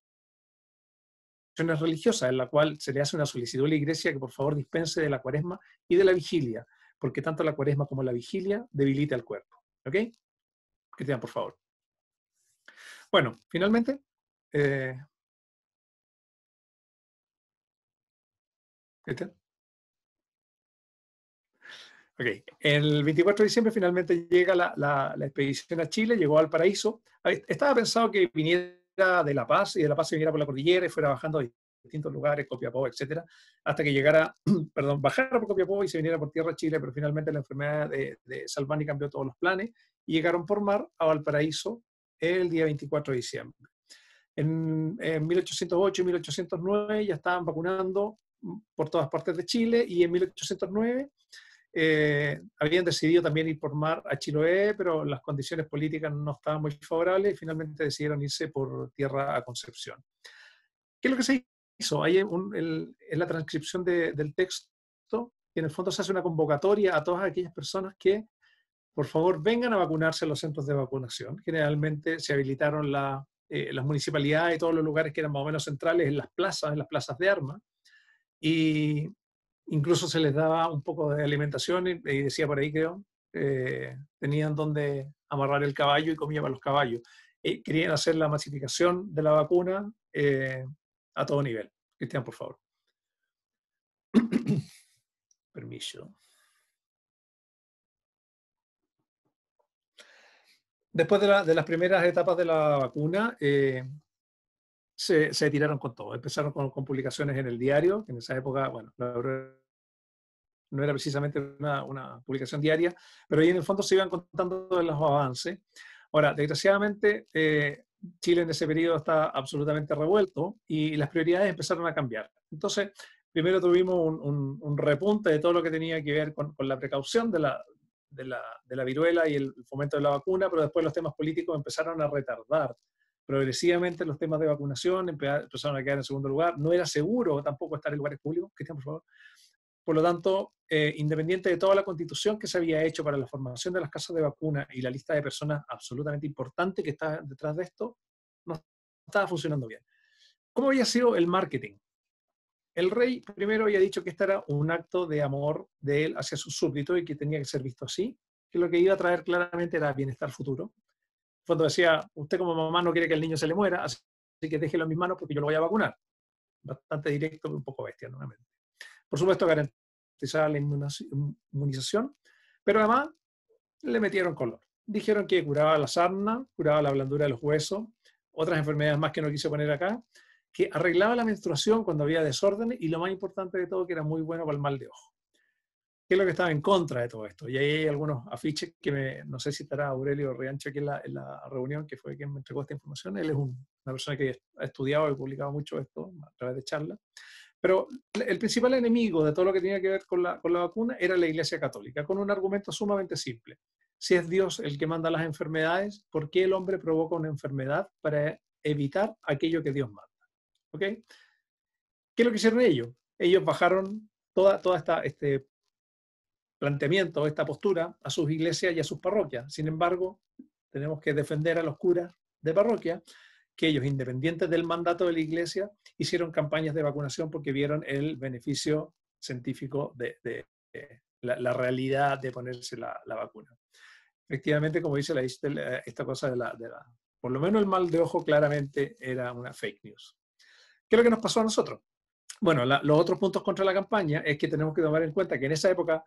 religiosas, en la cual se le hace una solicitud a la iglesia que por favor dispense de la cuaresma y de la vigilia, porque tanto la cuaresma como la vigilia debilita el cuerpo. ¿Ok? Cristian, por favor. Bueno, finalmente, Cristian. Ok, el 24 de diciembre finalmente llega la expedición a Chile, llegó al Paraíso. Estaba pensado que viniera de La Paz y de La Paz se viniera por la cordillera y fuera bajando a distintos lugares, Copiapó, etcétera, hasta que llegara, perdón, bajara por Copiapó y se viniera por tierra a Chile, pero finalmente la enfermedad de Salvani cambió todos los planes y llegaron por mar a Valparaíso el día 24 de diciembre. En 1808 y 1809 ya estaban vacunando por todas partes de Chile y en 1809 habían decidido también ir por mar a Chiloé, pero las condiciones políticas no estaban muy favorables y finalmente decidieron irse por tierra a Concepción. ¿Qué es lo que se hizo? Ahí en la transcripción del texto, en el fondo se hace una convocatoria a todas aquellas personas que, por favor, vengan a vacunarse a los centros de vacunación. Generalmente se habilitaron las municipalidades y todos los lugares que eran más o menos centrales en las plazas de armas, y incluso se les daba un poco de alimentación y decía por ahí, creo, tenían donde amarrar el caballo y comía para los caballos. Querían hacer la masificación de la vacuna a todo nivel. Cristian, por favor. Permiso. Después de las primeras etapas de la vacuna, se tiraron con todo. Empezaron con publicaciones en el diario, que en esa época, bueno, no era precisamente una publicación diaria, pero ahí en el fondo se iban contando los avances. Ahora, desgraciadamente, Chile en ese periodo está absolutamente revuelto y las prioridades empezaron a cambiar. Entonces, primero tuvimos un repunte de todo lo que tenía que ver con la precaución de la viruela y el fomento de la vacuna, pero después los temas políticos empezaron a retardar progresivamente los temas de vacunación, empezaron a quedar en segundo lugar. No era seguro tampoco estar en lugares públicos. Cristian, por favor. Por lo tanto, independiente de toda la constitución que se había hecho para la formación de las casas de vacuna y la lista de personas absolutamente importante que está detrás de esto, no estaba funcionando bien. ¿Cómo había sido el marketing? El rey primero había dicho que este era un acto de amor de él hacia sus súbditos y que tenía que ser visto así, que lo que iba a traer claramente era bienestar futuro. En fondo decía, usted como mamá no quiere que el niño se le muera, así que déjelo en mis manos porque yo lo voy a vacunar. Bastante directo, un poco bestia, nuevamente. Por supuesto, garantizaba la inmunización, pero además le metieron color. Dijeron que curaba la sarna, curaba la blandura de los huesos, otras enfermedades más que no quise poner acá, que arreglaba la menstruación cuando había desórdenes y lo más importante de todo, que era muy bueno para el mal de ojo. ¿Qué es lo que estaba en contra de todo esto? Y ahí hay algunos afiches que no sé si estará Aurelio Riancho aquí en la reunión, que fue quien me entregó esta información. Él es una persona que ha estudiado y publicado mucho esto a través de charlas. Pero el principal enemigo de todo lo que tenía que ver con la vacuna era la Iglesia Católica, con un argumento sumamente simple. Si es Dios el que manda las enfermedades, ¿por qué el hombre provoca una enfermedad para evitar aquello que Dios manda? ¿Ok? ¿Qué es lo que hicieron ellos? Ellos bajaron toda este planteamiento, esta postura, a sus iglesias y a sus parroquias. Sin embargo, tenemos que defender a los curas de parroquia, que ellos, independientes del mandato de la iglesia, hicieron campañas de vacunación porque vieron el beneficio científico de la realidad de ponerse la vacuna. Efectivamente, como dice esta cosa por lo menos el mal de ojo claramente era una fake news. ¿Qué es lo que nos pasó a nosotros? Bueno, los otros puntos contra la campaña es que tenemos que tomar en cuenta que en esa época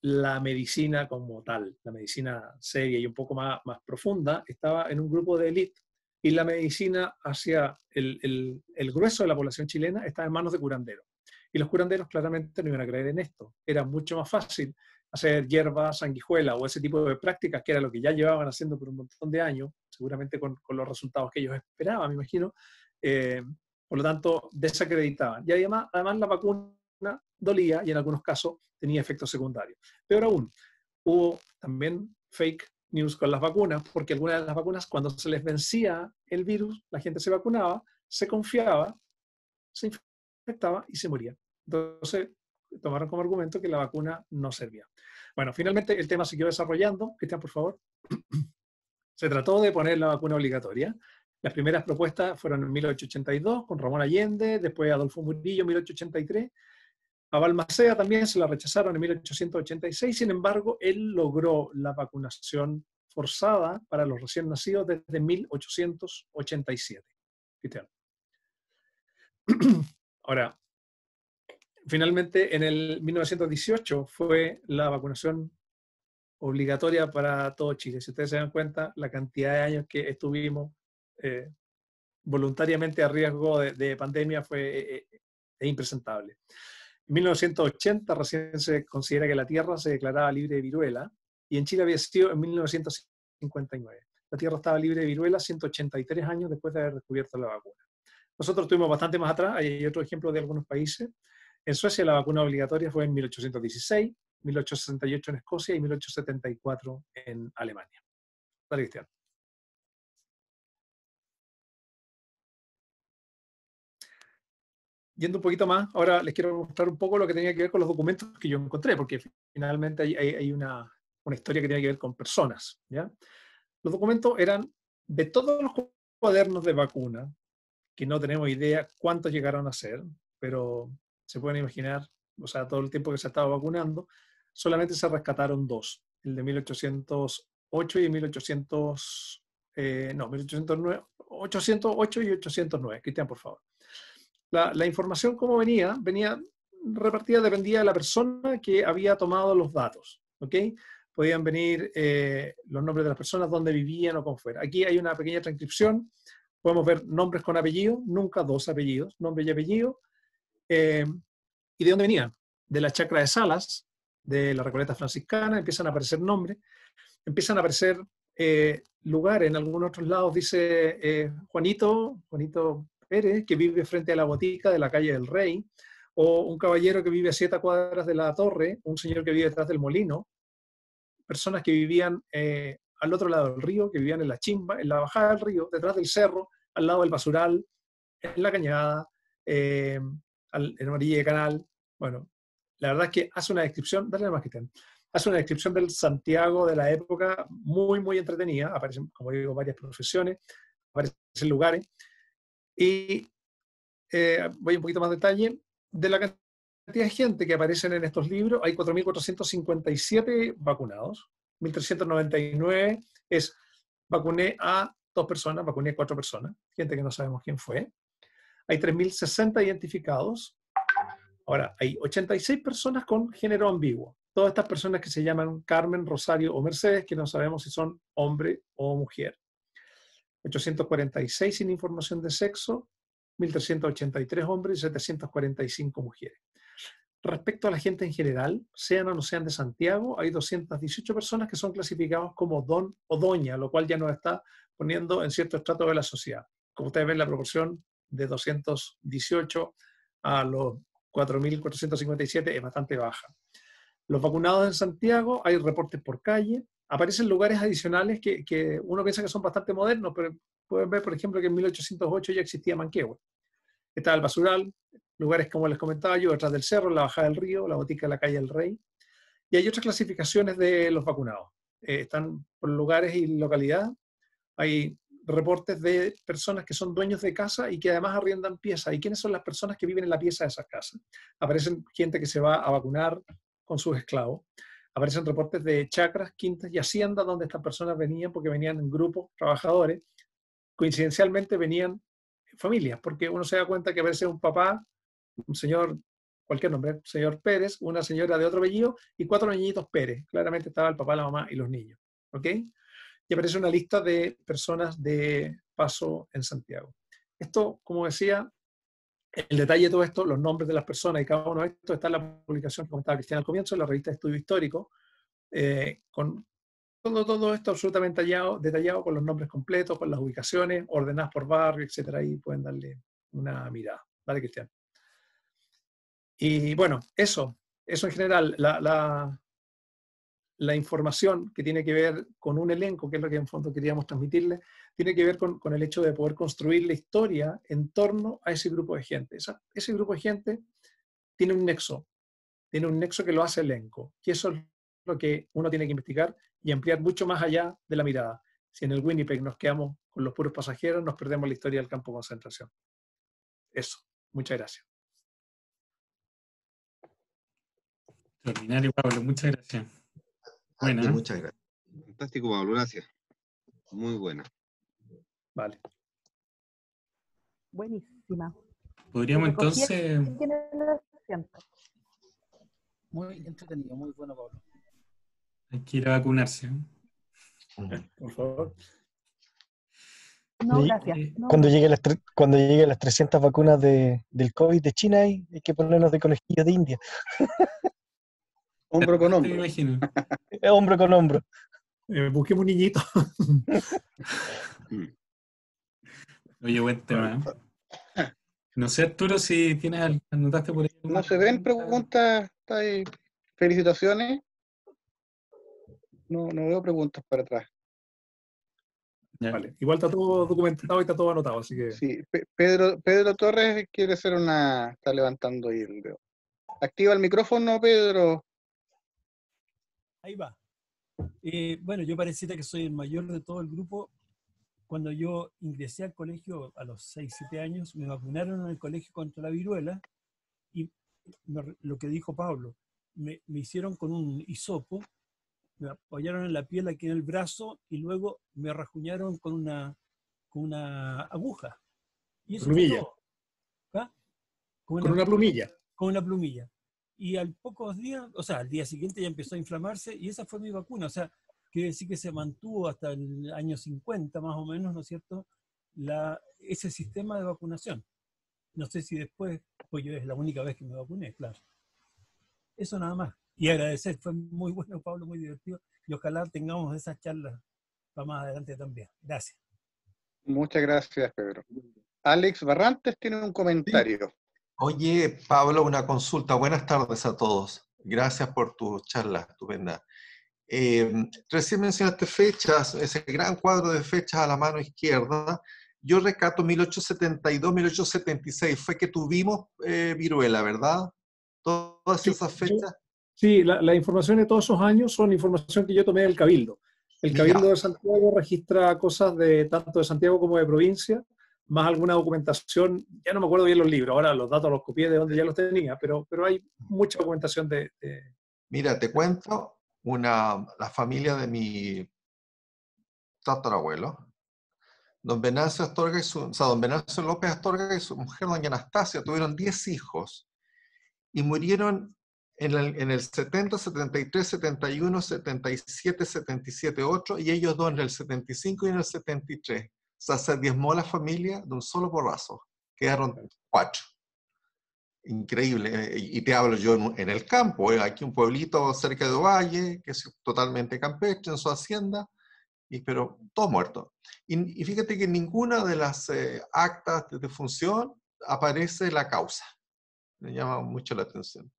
la medicina como tal, la medicina seria y un poco más profunda, estaba en un grupo de élite y la medicina hacia el grueso de la población chilena estaba en manos de curanderos. Y los curanderos claramente no iban a creer en esto. Era mucho más fácil hacer hierba, sanguijuela o ese tipo de prácticas, que era lo que ya llevaban haciendo por un montón de años, seguramente con los resultados que ellos esperaban, me imagino. Por lo tanto, desacreditaban. Y además la vacuna dolía y en algunos casos tenía efectos secundarios. Peor aún, hubo también fake news con las vacunas, porque algunas de las vacunas, cuando se les vencía el virus, la gente se vacunaba, se confiaba, se infectaba y se moría. Entonces, tomaron como argumento que la vacuna no servía. Bueno, finalmente el tema siguió desarrollando. Cristian, por favor. Se trató de poner la vacuna obligatoria. Las primeras propuestas fueron en 1882 con Ramón Allende, después Adolfo Murillo en 1883. A Balmaceda también se la rechazaron en 1886, sin embargo, él logró la vacunación forzada para los recién nacidos desde 1887. Cristian. Ahora, finalmente, en el 1918 fue la vacunación obligatoria para todo Chile. Si ustedes se dan cuenta, la cantidad de años que estuvimos voluntariamente a riesgo de pandemia fue impresentable. En 1980 recién se considera que la Tierra se declaraba libre de viruela, y en Chile había sido en 1959. La Tierra estaba libre de viruela 183 años después de haber descubierto la vacuna. Nosotros estuvimos bastante más atrás, hay otro ejemplo de algunos países. En Suecia la vacuna obligatoria fue en 1816, 1868 en Escocia y 1874 en Alemania. Dale, Cristian. Yendo un poquito más, ahora les quiero mostrar un poco lo que tenía que ver con los documentos que yo encontré, porque finalmente hay una historia que tiene que ver con personas, ¿ya? Los documentos eran de todos los cuadernos de vacuna, que no tenemos idea cuántos llegaron a ser, pero se pueden imaginar, o sea, todo el tiempo que se ha estado vacunando, solamente se rescataron 2, el de 1808 y 1809, 808 y 809. Cristian, por favor. La información, ¿cómo venía? Venía repartida, dependía de la persona que había tomado los datos, ¿ok? Podían venir los nombres de las personas, dónde vivían o cómo fuera. Aquí hay una pequeña transcripción. Podemos ver nombres con apellido, nunca 2 apellidos, nombre y apellido. ¿Y de dónde venían? De la chacra de Salas, de la Recoleta Franciscana, empiezan a aparecer nombres, empiezan a aparecer lugares. En algunos otros lados dice Juanito Pérez, que vive frente a la botica de la calle del Rey, o un caballero que vive a 7 cuadras de la torre, un señor que vive detrás del molino, personas que vivían al otro lado del río, que vivían en la chimba, en la bajada del río, detrás del cerro, al lado del basural, en la cañada, en orilla de canal. Bueno, la verdad es que hace una descripción, dale más, Cristian, hace una descripción del Santiago de la época muy, muy entretenida. Aparecen, como digo, varias profesiones, aparecen lugares. Y voy un poquito más detalle. De la cantidad de gente que aparecen en estos libros, hay 4.457 vacunados. 1.399 es vacuné a 2 personas, vacuné a 4 personas, gente que no sabemos quién fue. Hay 3.060 identificados. Ahora, hay 86 personas con género ambiguo. Todas estas personas que se llaman Carmen, Rosario o Mercedes, que no sabemos si son hombre o mujer. 846 sin información de sexo, 1.383 hombres y 745 mujeres. Respecto a la gente en general, sean o no sean de Santiago, hay 218 personas que son clasificados como don o doña, lo cual ya nos está poniendo en cierto estrato de la sociedad. Como ustedes ven, la proporción de 218 a los 4.457 es bastante baja. Los vacunados en Santiago, hay reportes por calle, aparecen lugares adicionales que uno piensa que son bastante modernos, pero pueden ver, por ejemplo, que en 1808 ya existía Manquehue. Estaba el basural, lugares como les comentaba yo, detrás del cerro, la bajada del río, la botica de la calle del Rey. Y hay otras clasificaciones de los vacunados. Están por lugares y localidad. Hay reportes de personas que son dueños de casa y que además arriendan piezas. ¿Y quiénes son las personas que viven en la pieza de esas casas? Aparecen gente que se va a vacunar con sus esclavos. Aparecen reportes de chacras, quintas y haciendas donde estas personas venían porque venían en grupos trabajadores. Coincidencialmente venían familias, porque uno se da cuenta que aparece un papá, un señor, cualquier nombre, señor Pérez, una señora de otro apellido y 4 niñitos Pérez. Claramente estaba el papá, la mamá y los niños. ¿Ok? Y aparece una lista de personas de paso en Santiago. Esto, como decía, el detalle de todo esto, los nombres de las personas y cada uno de estos está en la publicación que comentaba Cristian al comienzo, en la revista de Estudio Histórico, con todo esto absolutamente detallado con los nombres completos, con las ubicaciones, ordenadas por barrio, etc. Ahí pueden darle una mirada. ¿Vale, Cristian? Y bueno, eso en general, la información que tiene que ver con un elenco, que es lo que en fondo queríamos transmitirle, tiene que ver con el hecho de poder construir la historia en torno a ese grupo de gente. Ese grupo de gente tiene un nexo que lo hace elenco, y eso es lo que uno tiene que investigar y ampliar mucho más allá de la mirada. Si en el Winnipeg nos quedamos con los puros pasajeros, nos perdemos la historia del campo de concentración. Eso. Muchas gracias. Extraordinario, Pablo. Muchas gracias. Buena. Muchas gracias. Fantástico, Pablo. Gracias. Muy buena. Vale. Buenísima. Podríamos entonces... siente. Muy entretenido, muy bueno, Pablo. Hay que ir a vacunarse. Por favor. No, gracias. No, Cuando gracias. lleguen las 300 vacunas del COVID de China, hay que ponernos de conejillo de India. Hombro con Me hombro. imagino. Hombro con hombro. Busquemos un niñito. Oye, buen tema. No sé, Arturo, si tienes, anotaste por ahí. No se ven preguntas, está ahí. Felicitaciones. No veo preguntas para atrás. Vale. Igual está todo documentado y está todo anotado, así que... Sí, Pedro Torres quiere hacer está levantando ahí el dedo. Activa el micrófono, Pedro. Ahí va. Bueno, yo pareciera que soy el mayor de todo el grupo. Cuando yo ingresé al colegio a los 6, 7 años, me vacunaron en el colegio contra la viruela y lo que dijo Pablo, me hicieron con un hisopo, me apoyaron en la piel aquí en el brazo y luego me rajuñaron con una aguja. Y eso Plumilla. fue todo. ¿Ah? Con una plumilla. Con una plumilla. Y al pocos días, o sea, al día siguiente ya empezó a inflamarse y esa fue mi vacuna. O sea, quiere decir que se mantuvo hasta el año 50 más o menos, ¿no es cierto?, ese sistema de vacunación. No sé si después, pues yo es la única vez que me vacuné, claro. Eso nada más. Y agradecer, fue muy bueno, Pablo, muy divertido. Y ojalá tengamos esas charlas para más adelante también. Gracias. Muchas gracias, Pedro. Alex Barrantes tiene un comentario. Sí. Oye, Pablo, una consulta. Buenas tardes a todos. Gracias por tu charla estupenda. Recién mencionaste fechas, ese gran cuadro de fechas a la mano izquierda. Yo rescato 1872, 1876. Fue que tuvimos viruela, ¿verdad? Todas esas fechas. Sí, la información de todos esos años son información que yo tomé del Cabildo. El Cabildo de Santiago registra cosas tanto de Santiago como de provincia, más alguna documentación. Ya no me acuerdo bien los libros, ahora los datos los copié de donde ya los tenía, pero hay mucha documentación de... Mira, te cuento, la familia de mi tatarabuelo, don Venancio López Astorga y su mujer, doña Anastasia, tuvieron 10 hijos y murieron en el 70, 73, 71, 77, 77, 8, y ellos dos en el 75 y en el 73. O sea, se diezmó la familia de un solo porrazo. Quedaron 4. Increíble. Y te hablo yo en el campo, aquí un pueblito cerca de Ovalle, que es totalmente campestre, en su hacienda, pero todos muertos. Y fíjate que en ninguna de las actas de defunción aparece la causa. Me llama mucho la atención.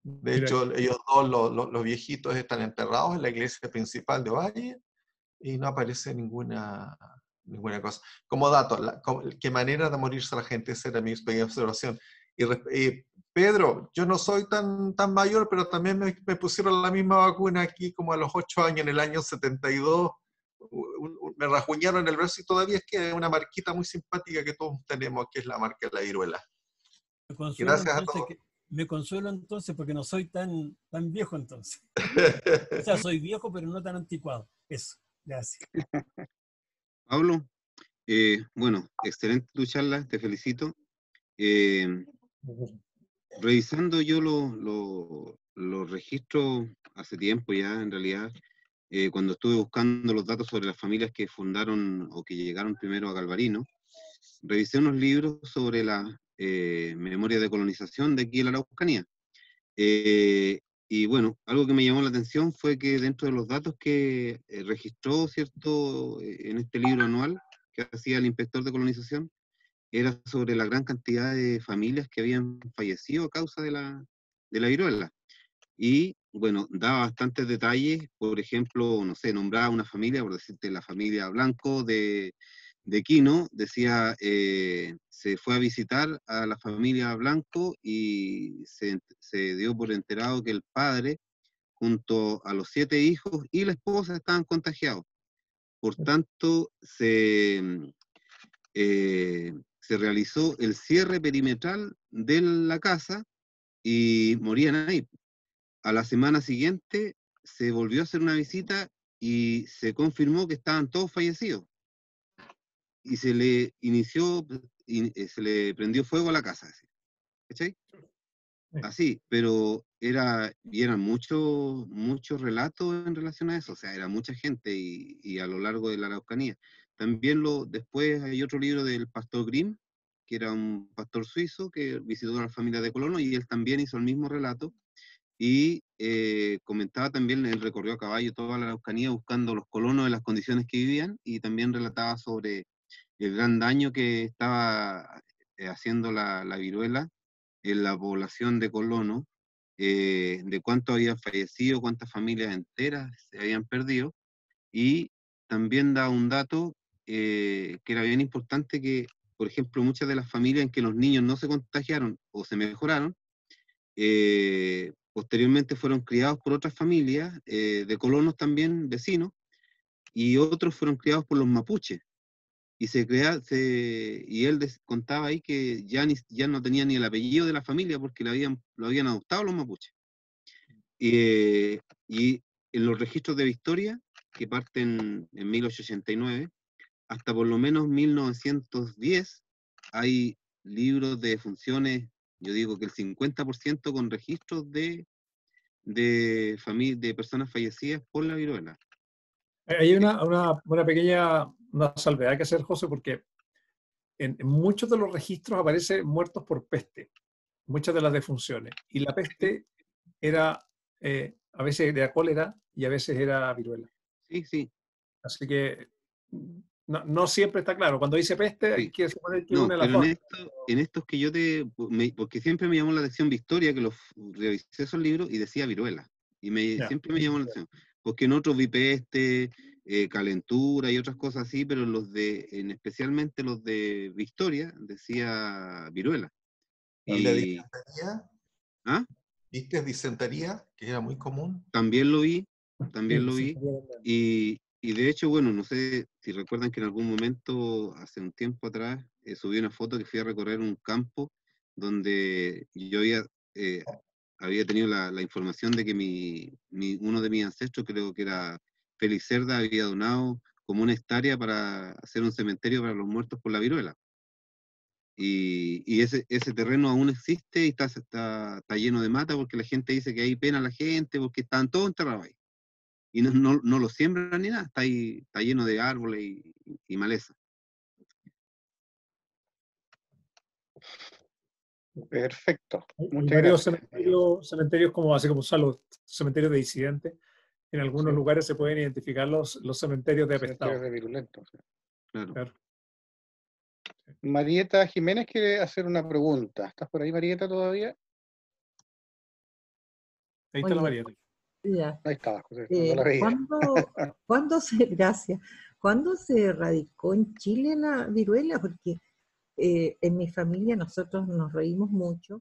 De hecho, ellos dos, los viejitos, están enterrados en la iglesia principal de Ovalle y no aparece ninguna cosa. Como dato, qué manera de morirse la gente, esa era mi pequeña observación. Y Pedro, yo no soy tan mayor, pero también me pusieron la misma vacuna aquí como a los 8 años, en el año 72. Me rajuñaron el brazo y todavía es que una marquita muy simpática que todos tenemos, que es la marca de la viruela. Gracias a todos. Me consuelo entonces porque no soy tan viejo entonces. O sea, soy viejo, pero no tan anticuado. Eso, gracias. Pablo, bueno, excelente tu charla, te felicito. Revisando yo los registros hace tiempo ya, en realidad, cuando estuve buscando los datos sobre las familias que fundaron o que llegaron primero a Galvarino, revisé unos libros sobre la memoria de colonización de aquí en la Araucanía. Y bueno, algo que me llamó la atención fue que dentro de los datos que registró, ¿cierto?, en este libro anual que hacía el inspector de colonización, era sobre la gran cantidad de familias que habían fallecido a causa de la viruela. Y bueno, daba bastantes detalles, por ejemplo, no sé, nombraba una familia, por decirte la familia Blanco de Quino, decía, se fue a visitar a la familia Blanco y se dio por enterado que el padre, junto a los 7 hijos y la esposa, estaban contagiados. Por tanto, se realizó el cierre perimetral de la casa y morían ahí. A la semana siguiente se volvió a hacer una visita y se confirmó que estaban todos fallecidos. Y se le inició, se le prendió fuego a la casa. ¿Cachai? así, pero eran muchos relatos en relación a eso, o sea, era mucha gente y a lo largo de la Araucanía. También después hay otro libro del pastor Grimm, que era un pastor suizo que visitó a la familia de colonos y él también hizo el mismo relato y comentaba también, él recorrió a caballo toda la Araucanía buscando los colonos en las condiciones que vivían y también relataba sobre el gran daño que estaba haciendo la viruela en la población de colonos, de cuánto habían fallecido, cuántas familias enteras se habían perdido, y también da un dato que era bien importante, que, por ejemplo, muchas de las familias en que los niños no se contagiaron o se mejoraron, posteriormente fueron criados por otras familias, de colonos también, vecinos, y otros fueron criados por los mapuches. Y y él contaba ahí que ya no tenía ni el apellido de la familia porque lo habían adoptado los mapuches. Y en los registros de Victoria, que parten en 1889, hasta por lo menos 1910, hay libros de defunciones, yo digo que el 50% con registros de personas fallecidas por la viruela. Hay una pequeña salvedad que hacer, José, porque en muchos de los registros aparece muertos por peste, muchas de las defunciones. Y la peste era, a veces era cólera y a veces era viruela. Sí, sí. Así que no siempre está claro. Cuando dice peste, hay que suponer que una de las pero dos. en estos que porque siempre me llamó la atención Victoria, que revisé esos libros y decía viruela. Y siempre me llamó la atención. Porque en otros vi peste, calentura y otras cosas así, pero especialmente los de Victoria decía viruela. ¿Y la disentería? ¿Ah? ¿Viste disentería, que era muy común? También lo vi. Y de hecho, bueno, no sé si recuerdan que en algún momento, hace un tiempo atrás, subí una foto que fui a recorrer un campo donde yo había tenido la información de que uno de mis ancestros, creo que era Félix Cerda, había donado como una hectárea para hacer un cementerio para los muertos por la viruela. Y ese terreno aún existe y está lleno de mata porque la gente dice que hay pena a la gente porque están todos enterrados ahí. Y no lo siembran ni nada, está lleno de árboles y maleza. Perfecto. Hay varios cementerios como así como son los cementerios de disidentes. En algunos lugares se pueden identificar los cementerios de apestados. Cementerios de virulentos. Claro. Marieta Jiménez quiere hacer una pregunta. ¿Estás por ahí, Marieta, todavía? Ahí está la Marieta. Ya. Ahí está, José. No la veía. Gracias. ¿Cuándo se radicó en Chile la viruela? Porque en mi familia nosotros nos reímos mucho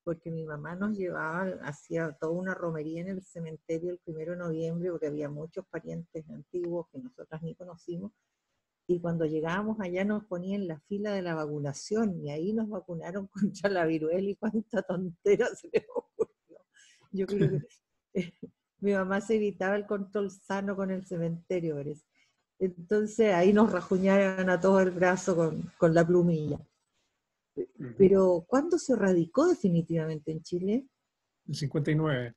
porque mi mamá nos llevaba, hacía toda una romería en el cementerio el 1 de noviembre porque había muchos parientes antiguos que nosotras ni conocimos, y cuando llegábamos allá nos ponían en la fila de la vacunación y ahí nos vacunaron contra la viruela y cuánta tontera se les ocurrió. Yo creo que mi mamá se evitaba el control sano con el cementerio, parece. Entonces ahí nos rajuñaron a todo el brazo con la plumilla. Pero ¿cuándo se radicó definitivamente en Chile? El 59.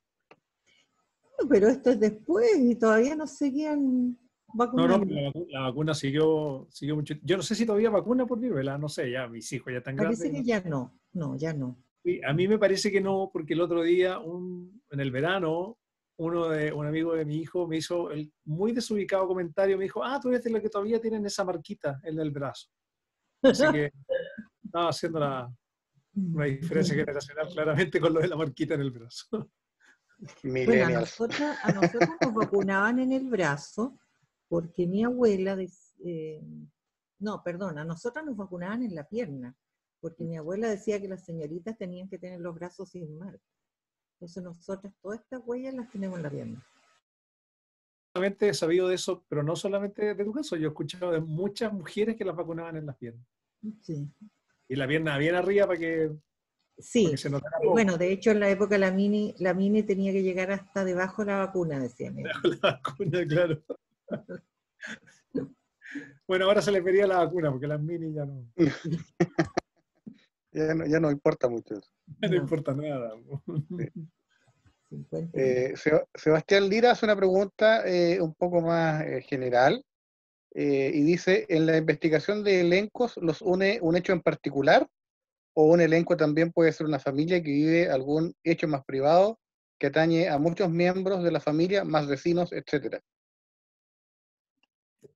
Pero esto es después y todavía no seguían vacunando. No, la vacuna siguió mucho. Yo no sé si todavía vacuna por viruela, no sé, ya mis hijos ya están grandes. Parece que ya no, ya no. Sí, a mí me parece que no, porque el otro día, en el verano, un amigo de mi hijo me hizo el muy desubicado comentario, me dijo, tú eres de los que todavía tienen esa marquita en el brazo. Así que estaba haciendo una diferencia generacional claramente con lo de la marquita en el brazo. Bueno, a nosotros nos vacunaban en el brazo porque mi abuela, a nosotros nos vacunaban en la pierna, porque mi abuela decía que las señoritas tenían que tener los brazos sin marca. Entonces nosotros todas estas huellas las tenemos en la pierna. He sabido de eso, pero no solamente de tu caso, yo he escuchado de muchas mujeres que las vacunaban en las piernas. Sí. Y la pierna bien arriba para que... Sí, para que se notara poco. Bueno, de hecho en la época la mini tenía que llegar hasta debajo de la vacuna, decían. Debajo de la vacuna, claro. Bueno, ahora se les vería la vacuna, porque las mini ya no. Ya no importa mucho eso. No importa nada. Sebastián Lira hace una pregunta un poco más general y dice, ¿en la investigación de elencos los une un hecho en particular o un elenco también puede ser una familia que vive algún hecho más privado que atañe a muchos miembros de la familia, más vecinos, etcétera?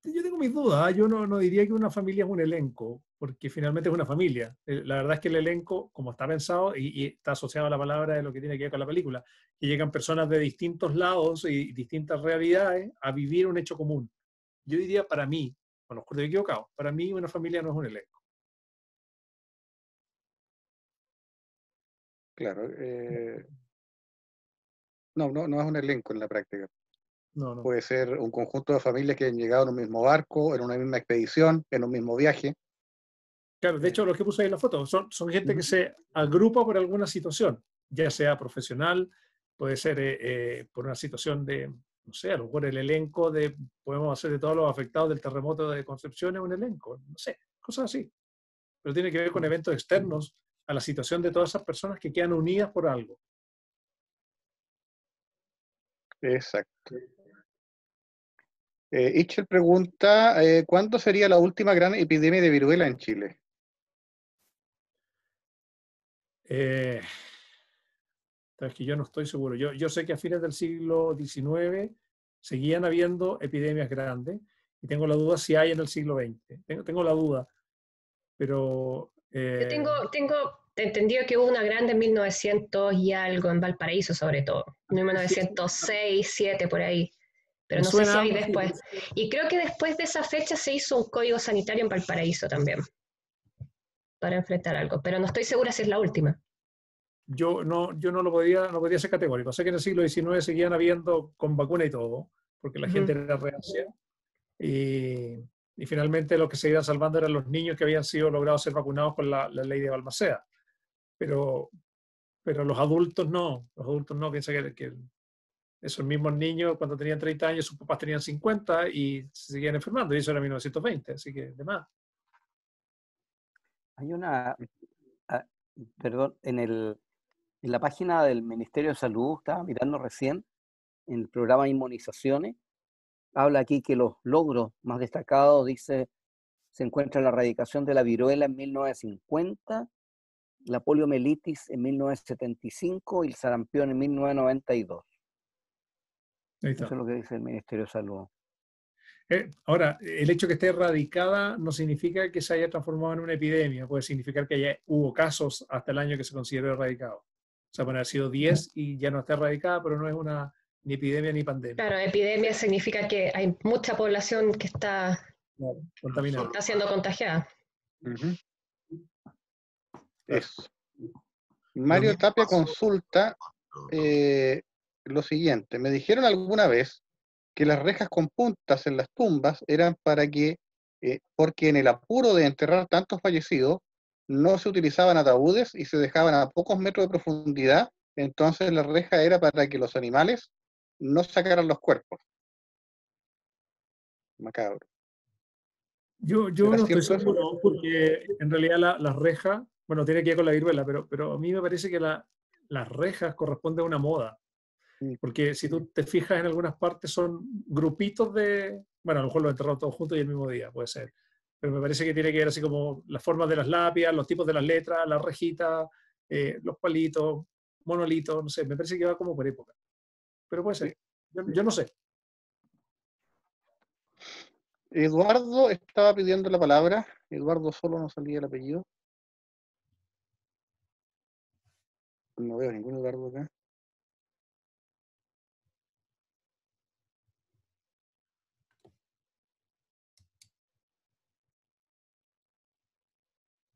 Yo tengo mis dudas. Yo no diría que una familia es un elenco, porque finalmente es una familia. La verdad es que el elenco, como está pensado, y está asociado a la palabra de lo que tiene que ver con la película, que llegan personas de distintos lados y distintas realidades a vivir un hecho común. Yo diría, para mí, a lo mejor estoy equivocado, para mí una familia no es un elenco. Claro. No es un elenco en la práctica. No. Puede ser un conjunto de familias que han llegado en un mismo barco, en una misma expedición, en un mismo viaje. Claro, de hecho, los que puse ahí en la foto son gente que se agrupa por alguna situación, ya sea profesional, puede ser por una situación de, no sé, a lo mejor el elenco podemos hacer de todos los afectados del terremoto de Concepción es un elenco, no sé, cosas así. Pero tiene que ver con eventos externos a la situación de todas esas personas que quedan unidas por algo. Exacto. Ichel pregunta, ¿cuándo sería la última gran epidemia de viruela en Chile? Es que yo no estoy seguro. Yo sé que a fines del siglo XIX seguían habiendo epidemias grandes y tengo la duda si hay en el siglo XX. Tengo la duda, pero... Yo tengo entendido que hubo una grande en 1900 y algo, en Valparaíso sobre todo, 1906, 7 por ahí, pero no sé si hay después. Y creo que después de esa fecha se hizo un código sanitario en Valparaíso también, para enfrentar algo, pero no estoy segura si es la última. Yo no lo podía ser categórico. Sé que en el siglo XIX seguían habiendo con vacuna y todo, porque la gente era reacia. Y finalmente lo que se iban salvando eran los niños que habían sido logrados ser vacunados con la ley de Balmaceda. Pero los adultos no. Los adultos no. Piensa que esos mismos niños, cuando tenían 30 años, sus papás tenían 50 y se seguían enfermando. Y eso era 1920, así que de más. Hay una... perdón, en la página del Ministerio de Salud, estaba mirando recién, en el programa de inmunizaciones, habla aquí que los logros más destacados, dice, se encuentra la erradicación de la viruela en 1950, la poliomielitis en 1975 y el sarampión en 1992. Eso es lo que dice el Ministerio de Salud. Ahora, el hecho de que esté erradicada no significa que se haya transformado en una epidemia, puede significar que hubo casos hasta el año que se consideró erradicado. O sea, puede haber sido 10 y ya no está erradicada, pero no es ni epidemia ni pandemia. Claro, epidemia significa que hay mucha población que está contaminada. Está siendo contagiada. Eso. Mario Tapia consulta lo siguiente. Me dijeron alguna vez que las rejas con puntas en las tumbas eran para que, porque en el apuro de enterrar tantos fallecidos, no se utilizaban ataúdes y se dejaban a pocos metros de profundidad, entonces la reja era para que los animales no sacaran los cuerpos. Macabro. Yo no estoy seguro, porque en realidad las rejas, bueno, tiene que ver con la viruela, pero a mí me parece que las rejas corresponden a una moda. Porque si tú te fijas en algunas partes son grupitos bueno, a lo mejor los enterraron todos juntos y el mismo día, puede ser. Pero me parece que tiene que ver así como las formas de las lápidas, los tipos de las letras, las rejitas, los palitos, monolitos, no sé, me parece que va como por época. Pero puede ser, yo no sé. Eduardo estaba pidiendo la palabra. Eduardo solo no salía el apellido. No veo ningún Eduardo acá.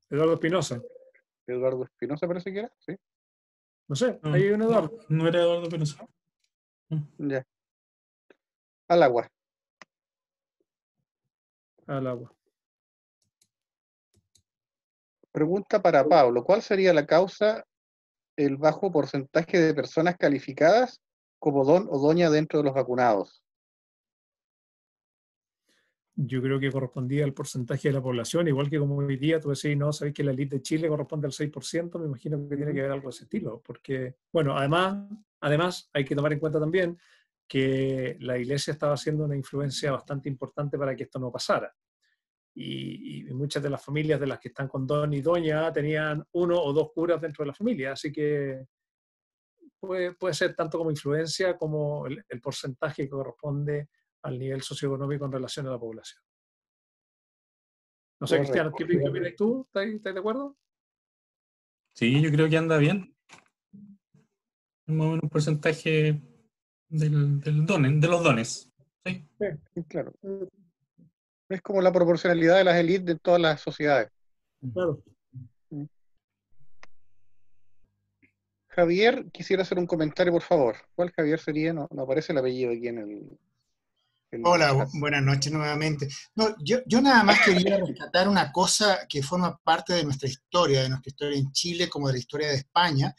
Eduardo Espinosa. Eduardo Espinosa parece que era, sí. No sé, ahí hay un Eduardo. No era Eduardo Espinosa. Ya. Al agua. Al agua. Pregunta para Pablo. ¿Cuál sería la causa el bajo porcentaje de personas calificadas como don o doña dentro de los vacunados? yo creo que correspondía al porcentaje de la población, igual que como hoy día tú decís, no, sabéis que la élite de Chile corresponde al 6%, me imagino que tiene que haber algo de ese estilo, porque, bueno, además hay que tomar en cuenta también que la Iglesia estaba haciendo una influencia bastante importante para que esto no pasara. Y muchas de las familias de las que están con don y doña tenían 1 o 2 curas dentro de la familia, así que puede ser tanto como influencia como el porcentaje que corresponde al nivel socioeconómico en relación a la población. No sé, Cristiano, ¿qué opinas tú? ¿Estás de acuerdo? Sí, yo creo que anda bien. Más o menos un porcentaje de los dones. ¿Sí? Sí, claro. Es como la proporcionalidad de las élites de todas las sociedades. Claro. Javier, quisiera hacer un comentario, por favor. ¿Cuál Javier sería? No aparece el apellido aquí en el... Hola, buenas noches nuevamente. No, yo nada más quería rescatar una cosa que forma parte de nuestra historia en Chile como de la historia de España,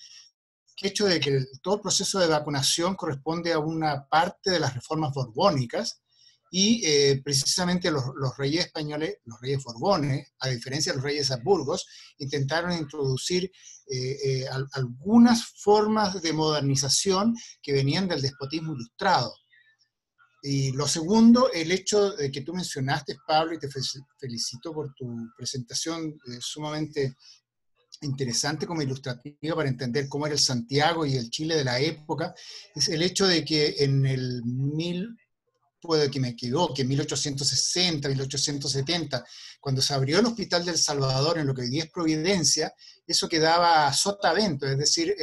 que hecho de que todo el proceso de vacunación corresponde a una parte de las reformas borbónicas y precisamente los reyes españoles, los reyes borbones, a diferencia de los reyes Habsburgos, intentaron introducir algunas formas de modernización que venían del despotismo ilustrado. Y lo segundo, el hecho de que tú mencionaste, Pablo, y te felicito por tu presentación sumamente interesante como ilustrativa para entender cómo era el Santiago y el Chile de la época, es el hecho de que puede que me equivoque, en 1860, 1870, cuando se abrió el Hospital del Salvador en lo que hoy día es Providencia, eso quedaba sotavento, es decir,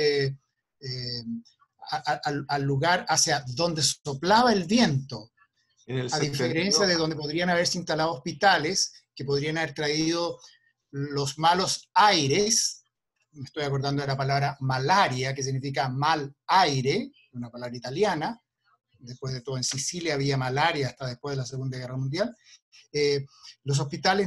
al lugar hacia donde soplaba el viento, a diferencia de donde podrían haberse instalado hospitales que podrían haber traído los malos aires. Me estoy acordando de la palabra malaria, que significa mal aire, una palabra italiana. Después de todo, en Sicilia había malaria hasta después de la Segunda Guerra Mundial. Los hospitales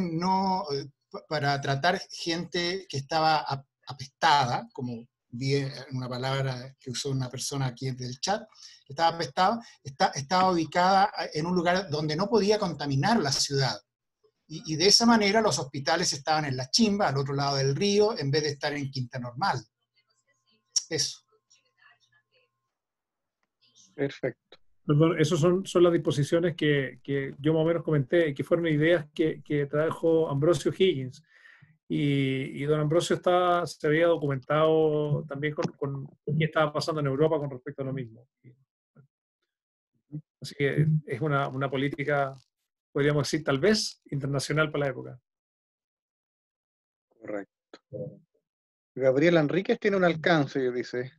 para tratar gente que estaba apestada, como vi una palabra que usó una persona aquí del chat, que estaba apestada, estaba ubicada en un lugar donde no podía contaminar la ciudad. Y de esa manera los hospitales estaban en La Chimba, al otro lado del río, en vez de estar en Quinta Normal. Eso. Perfecto. Perdón, esas son las disposiciones que yo más o menos comenté, que fueron ideas que trajo Ambrosio Higgins. Y don Ambrosio se había documentado también con qué estaba pasando en Europa con respecto a lo mismo. Así que es una política, podríamos decir, tal vez internacional para la época. Correcto. Gabriel Enríquez tiene un alcance, dice.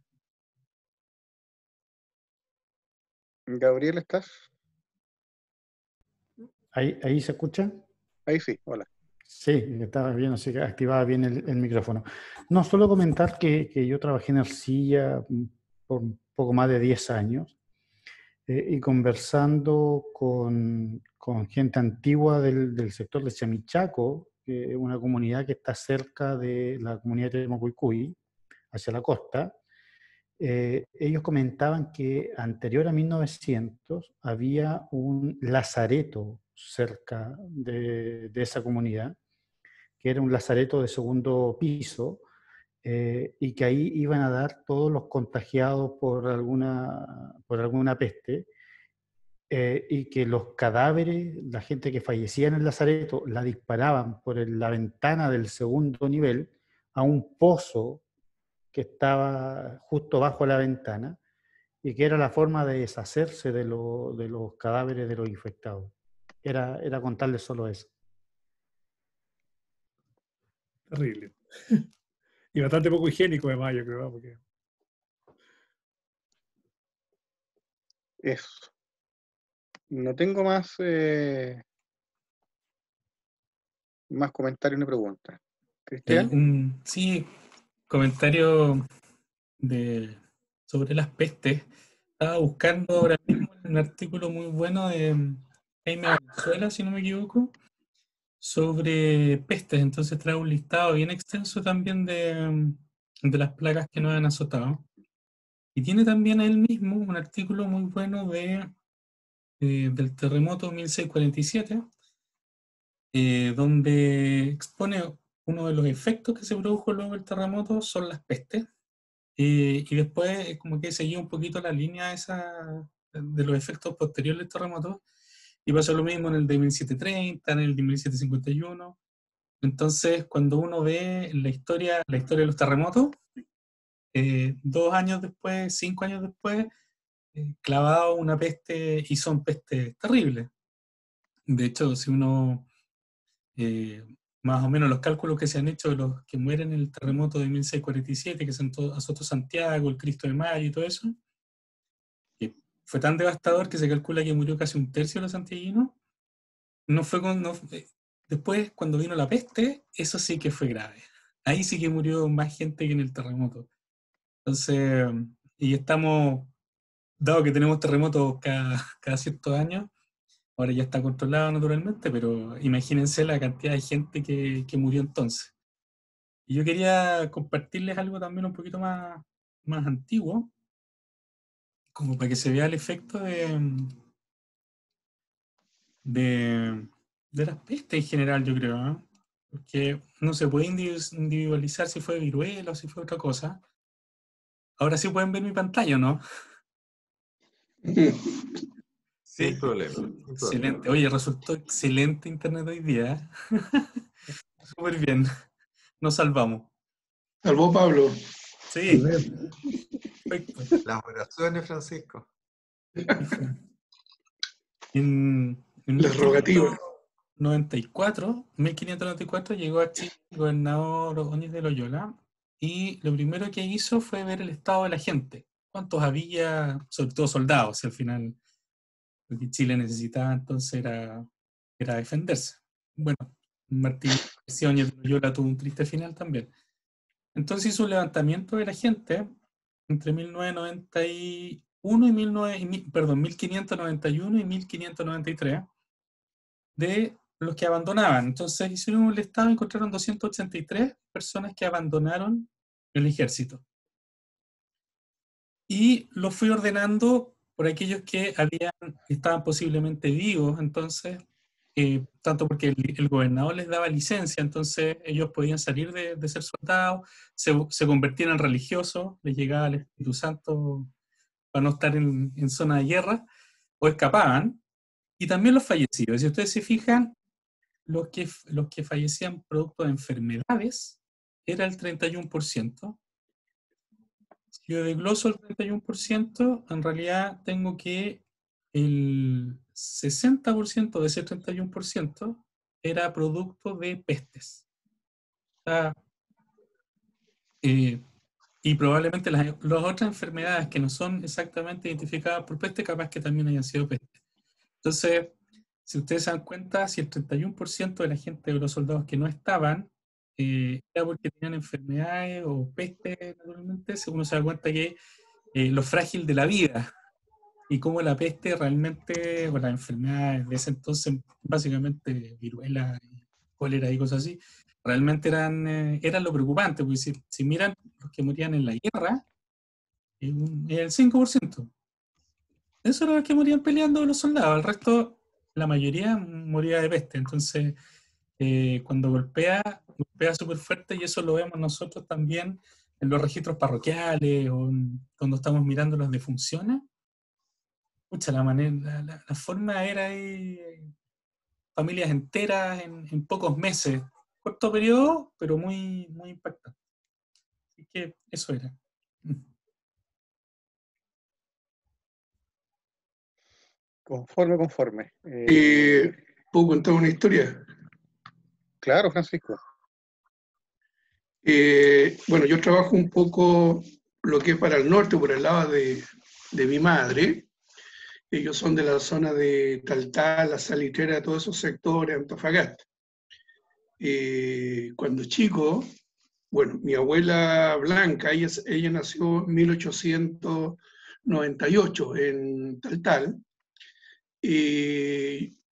Gabriel, ¿estás? ¿Ahí se escucha? Ahí sí, hola. Sí, estaba bien, así que activaba bien el micrófono. No, solo comentar que yo trabajé en Arcilla por un poco más de 10 años y conversando con gente antigua del sector de Chamichaco, que es una comunidad que está cerca de la comunidad de Mocuicuy, hacia la costa. Ellos comentaban que anterior a 1900 había un lazareto cerca de esa comunidad, que era un lazareto de segundo piso, y que ahí iban a dar todos los contagiados por alguna peste, y que los cadáveres, la gente que fallecía en el lazareto, la disparaban por la ventana del segundo nivel a un pozo que estaba justo bajo la ventana, y que era la forma de deshacerse de los cadáveres de los infectados. Era contarles solo eso. Terrible. Y bastante poco higiénico además, yo creo. Porque... Eso. No tengo más comentarios ni preguntas. ¿Cristian? Sí, comentario sobre las pestes. Estaba buscando ahora mismo un artículo muy bueno de Jaime Valenzuela, si no me equivoco, sobre pestes. Entonces trae un listado bien extenso también de las plagas que nos han azotado. Y tiene también él mismo un artículo muy bueno del terremoto 1647, donde expone uno de los efectos que se produjo luego del terremoto son las pestes. Y después como que seguía un poquito la línea esa de los efectos posteriores del terremoto, y pasó lo mismo en el de 1730, en el de 1751. Entonces, cuando uno ve la historia de los terremotos, 2 años después, 5 años después, clavado una peste, y son pestes terribles. De hecho, si uno, más o menos los cálculos que se han hecho de los que mueren en el terremoto de 1647, que azotó Santiago, el Cristo de Mayo y todo eso, que fue tan devastador que se calcula que murió casi 1/3 de los santiaguinos. Después, cuando vino la peste, eso sí que fue grave. Ahí sí que murió más gente que en el terremoto. Entonces, y estamos, dado que tenemos terremotos cada ciertos años, ahora ya está controlado naturalmente, pero imagínense la cantidad de gente que murió entonces. Y yo quería compartirles algo también un poquito más antiguo, como para que se vea el efecto de las pestes en general, yo creo, ¿no? Porque no se puede individualizar si fue viruela o si fue otra cosa. Ahora sí pueden ver mi pantalla, ¿no? Sin problema. Excelente. Oye, resultó excelente internet hoy día. Súper bien. Nos salvamos. Salvó Pablo. Sí. Perfecto. Las oraciones, Francisco. En las rogativas. 1594 llegó a Chile el gobernador Ordóñez de Loyola, y lo primero que hizo fue ver el estado de la gente. ¿Cuántos había? Sobre todo soldados, al final. Lo que Chile necesitaba entonces era defenderse. Bueno, Martín Ordóñez de Loyola tuvo un triste final también. Entonces hizo un levantamiento de la gente entre 1591 y 1593, de los que abandonaban. Entonces hicieron un listado y encontraron 283 personas que abandonaron el ejército. Y los fui ordenando por aquellos que estaban posiblemente vivos, entonces, tanto porque el gobernador les daba licencia, entonces ellos podían salir de ser soldados, se convertían en religiosos, les llegaba el Espíritu Santo para no estar en zona de guerra, o escapaban, y también los fallecidos. Si ustedes se fijan, los que fallecían producto de enfermedades era el 31%. Si yo desgloso el 31%, en realidad tengo que el 60% de ese 31% era producto de pestes. Y probablemente las otras enfermedades que no son exactamente identificadas por peste, capaz que también hayan sido pestes. Entonces, si ustedes se dan cuenta, si el 31% de la gente, de los soldados que no estaban, era porque tenían enfermedades o peste, naturalmente, uno se da cuenta que lo frágil de la vida, y cómo la peste realmente, o las enfermedades de ese entonces, básicamente viruela, cólera y cosas así, realmente eran lo preocupante, porque si miran los que morían en la guerra, era el 5%. Eso era los que morían peleando los soldados, el resto, la mayoría moría de peste. Entonces, cuando golpea súper fuerte, y eso lo vemos nosotros también en los registros parroquiales o cuando estamos mirando las defunciones. Pucha, la forma era familias enteras en pocos meses, corto periodo, pero muy, muy impactante. Así que eso era. Conforme. ¿Puedo contar una historia? Claro, Francisco. Bueno, yo trabajo un poco lo que es para el norte, por el lado de mi madre. Ellos son de la zona de Taltal, La Salitrera, todos esos sectores, Antofagasta. Cuando chico, bueno, mi abuela Blanca, ella nació en 1898 en Taltal.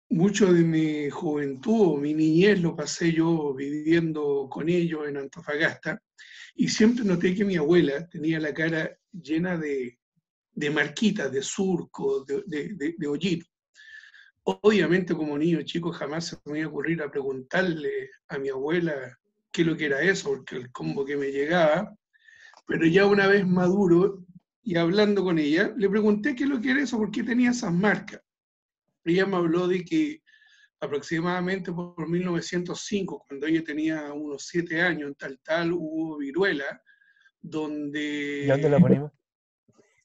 Mucho de mi juventud, mi niñez, lo pasé yo viviendo con ellos en Antofagasta, y siempre noté que mi abuela tenía la cara llena de marquitas, de surcos, de hoyitos. Obviamente como niño chico jamás se me iba a ocurrir a preguntarle a mi abuela qué es lo que era eso, porque el combo que me llegaba, pero ya una vez maduro y hablando con ella, le pregunté qué es lo que era eso, por qué tenía esas marcas. Ella me habló de que aproximadamente por 1905, cuando ella tenía unos 7 años, en Taltal hubo viruela, ¿Y a dónde la donde, ponemos?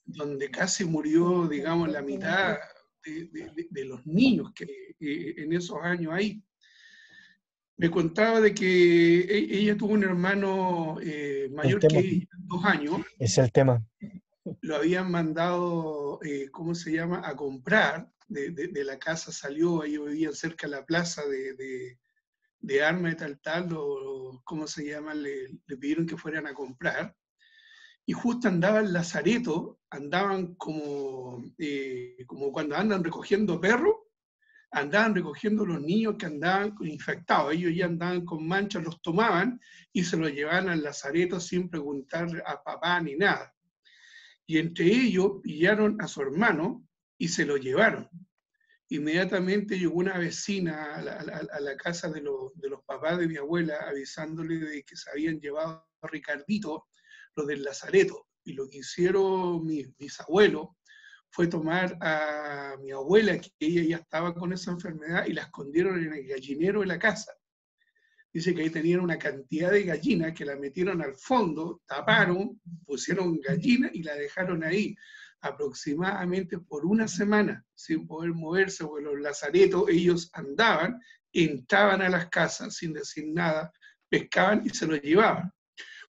donde casi murió, digamos, la mitad de los niños que en esos años ahí. Me contaba de que ella tuvo un hermano mayor que ella, 2 años. Es el tema. Lo habían mandado, ¿cómo se llama?, a comprar. De la casa salió, ellos vivían cerca de la plaza de armas de Taltal, o ¿cómo se llama?, le pidieron que fueran a comprar. Y justo andaban Lazareto, andaban como cuando andan recogiendo perros, andaban recogiendo los niños que andaban infectados. Ellos ya andaban con manchas, los tomaban y se los llevaban al Lazareto sin preguntar a papá ni nada. Y entre ellos pillaron a su hermano y se lo llevaron. Inmediatamente llegó una vecina a la casa de los papás de mi abuela avisándole de que se habían llevado a Ricardito, los del Lazareto. Y lo que hicieron mis abuelos fue tomar a mi abuela, que ella ya estaba con esa enfermedad, y la escondieron en el gallinero de la casa. Dice que ahí tenían una cantidad de gallinas que la metieron al fondo, taparon, pusieron gallinas y la dejaron ahí aproximadamente por una semana sin poder moverse, porque los lazaretos, ellos andaban, entraban a las casas sin decir nada, pescaban y se los llevaban.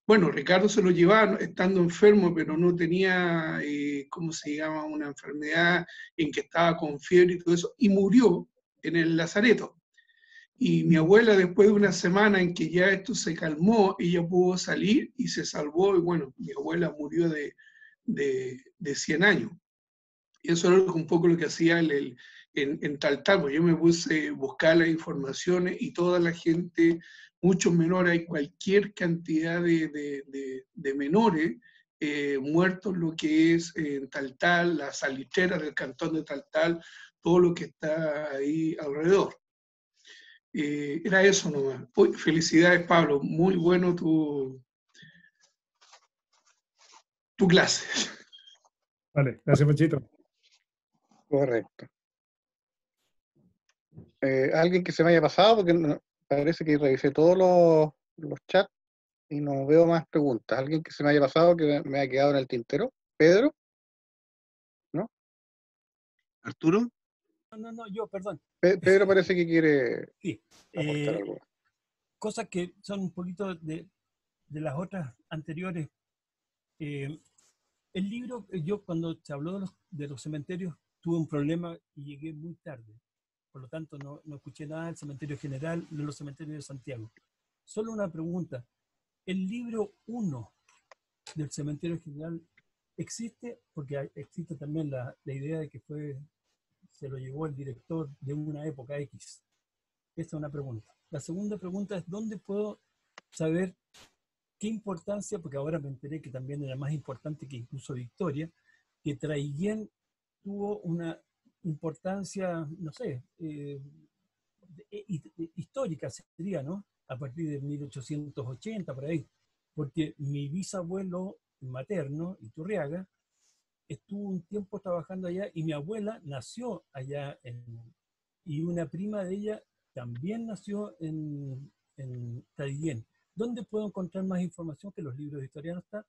Bueno, Ricardo se lo llevaba estando enfermo, pero no tenía, ¿cómo se llama?, una enfermedad en que estaba con fiebre y todo eso, y murió en el lazareto. Y mi abuela, después de una semana en que ya esto se calmó, ella pudo salir y se salvó, y bueno, mi abuela murió de 100 años. Y eso era un poco lo que hacía en Taltal, pues yo me puse a buscar las informaciones y toda la gente, muchos menores, hay cualquier cantidad de menores muertos, lo que es en Taltal, la salitrera del cantón de Taltal, todo lo que está ahí alrededor. Era eso nomás. Uy, felicidades, Pablo, muy bueno tu clase. Vale, gracias, Panchito. Correcto. ¿Alguien que se me haya pasado? Porque parece que revisé todos los chats y no veo más preguntas. ¿Alguien que se me haya pasado que me haya quedado en el tintero? ¿Pedro? ¿No? ¿Arturo? No, yo, perdón. Pedro parece que quiere sí. aportar algo. Cosas que son un poquito de las otras anteriores. El libro, yo cuando se habló de los cementerios, tuve un problema y llegué muy tarde. Por lo tanto, no escuché nada del cementerio general, de los cementerios de Santiago. Solo una pregunta. ¿El libro 1 del cementerio general existe? Porque existe también la idea de que se lo llevó el director de una época X. Esta es una pregunta. La segunda pregunta es, ¿dónde puedo saber qué importancia, porque ahora me enteré que también era más importante que incluso Victoria, que Traiguén tuvo una importancia, no sé, histórica sería, ¿no? A partir de 1880, por ahí. Porque mi bisabuelo materno, Iturriaga, estuvo un tiempo trabajando allá y mi abuela nació allá y una prima de ella también nació en Traiguén. ¿Dónde puedo encontrar más información que los libros de historia no están?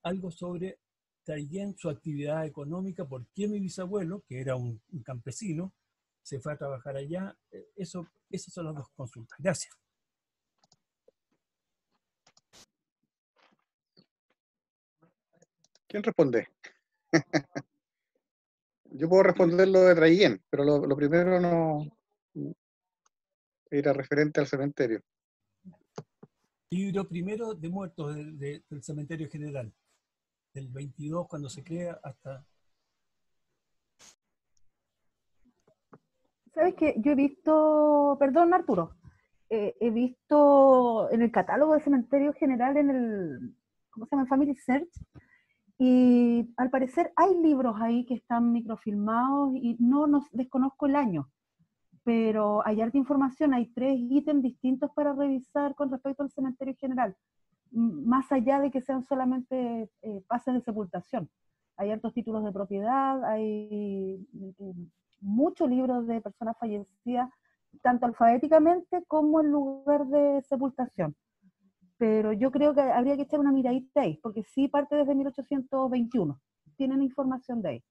Algo sobre Traiguén, su actividad económica, por qué mi bisabuelo, que era un campesino, se fue a trabajar allá. Esas son las dos consultas. Gracias. ¿Quién responde? Yo puedo responder lo de Traiguén, pero lo primero no era referente al cementerio. Libro primero de muertos del cementerio general, del 22 cuando se crea hasta... ¿Sabes qué? Yo he visto, perdón Arturo, he visto en el catálogo de cementerio general en el, ¿cómo se llama? Family Search, y al parecer hay libros ahí que están microfilmados y no desconozco el año, pero hay harta información, hay 3 ítems distintos para revisar con respecto al cementerio general, más allá de que sean solamente pases de sepultación. Hay hartos títulos de propiedad, hay muchos libros de personas fallecidas, tanto alfabéticamente como en lugar de sepultación. Pero yo creo que habría que echar una miradita ahí, porque sí parte desde 1821. Tienen información de ahí.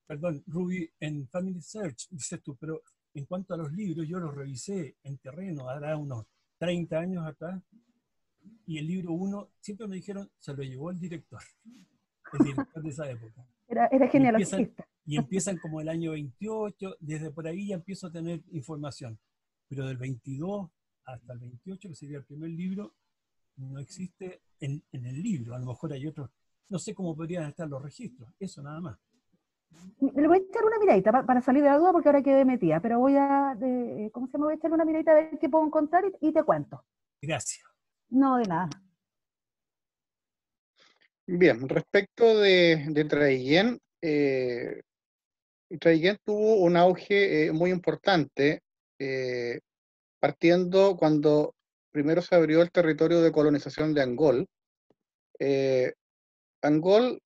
Perdón, Ruby, en Family Search, dices tú, pero en cuanto a los libros, yo los revisé en terreno, hará unos 30 años atrás, y el libro 1, siempre me dijeron, se lo llevó el director de esa época. Era genealogista. Y empiezan como el año 28, desde por ahí ya empiezo a tener información. Pero del 22 hasta el 28, que sería el primer libro, no existe en el libro. A lo mejor hay otros, no sé cómo podrían estar los registros, eso nada más. Le voy a echar una miradita para salir de la duda porque ahora quedé metida, pero voy a, ¿cómo se llama? Voy a echar una miradita a ver qué puedo encontrar y te cuento. Gracias. No, de nada. Bien, respecto de Traillén, Traillén tuvo un auge muy importante, partiendo cuando primero se abrió el territorio de colonización de Angol. Angol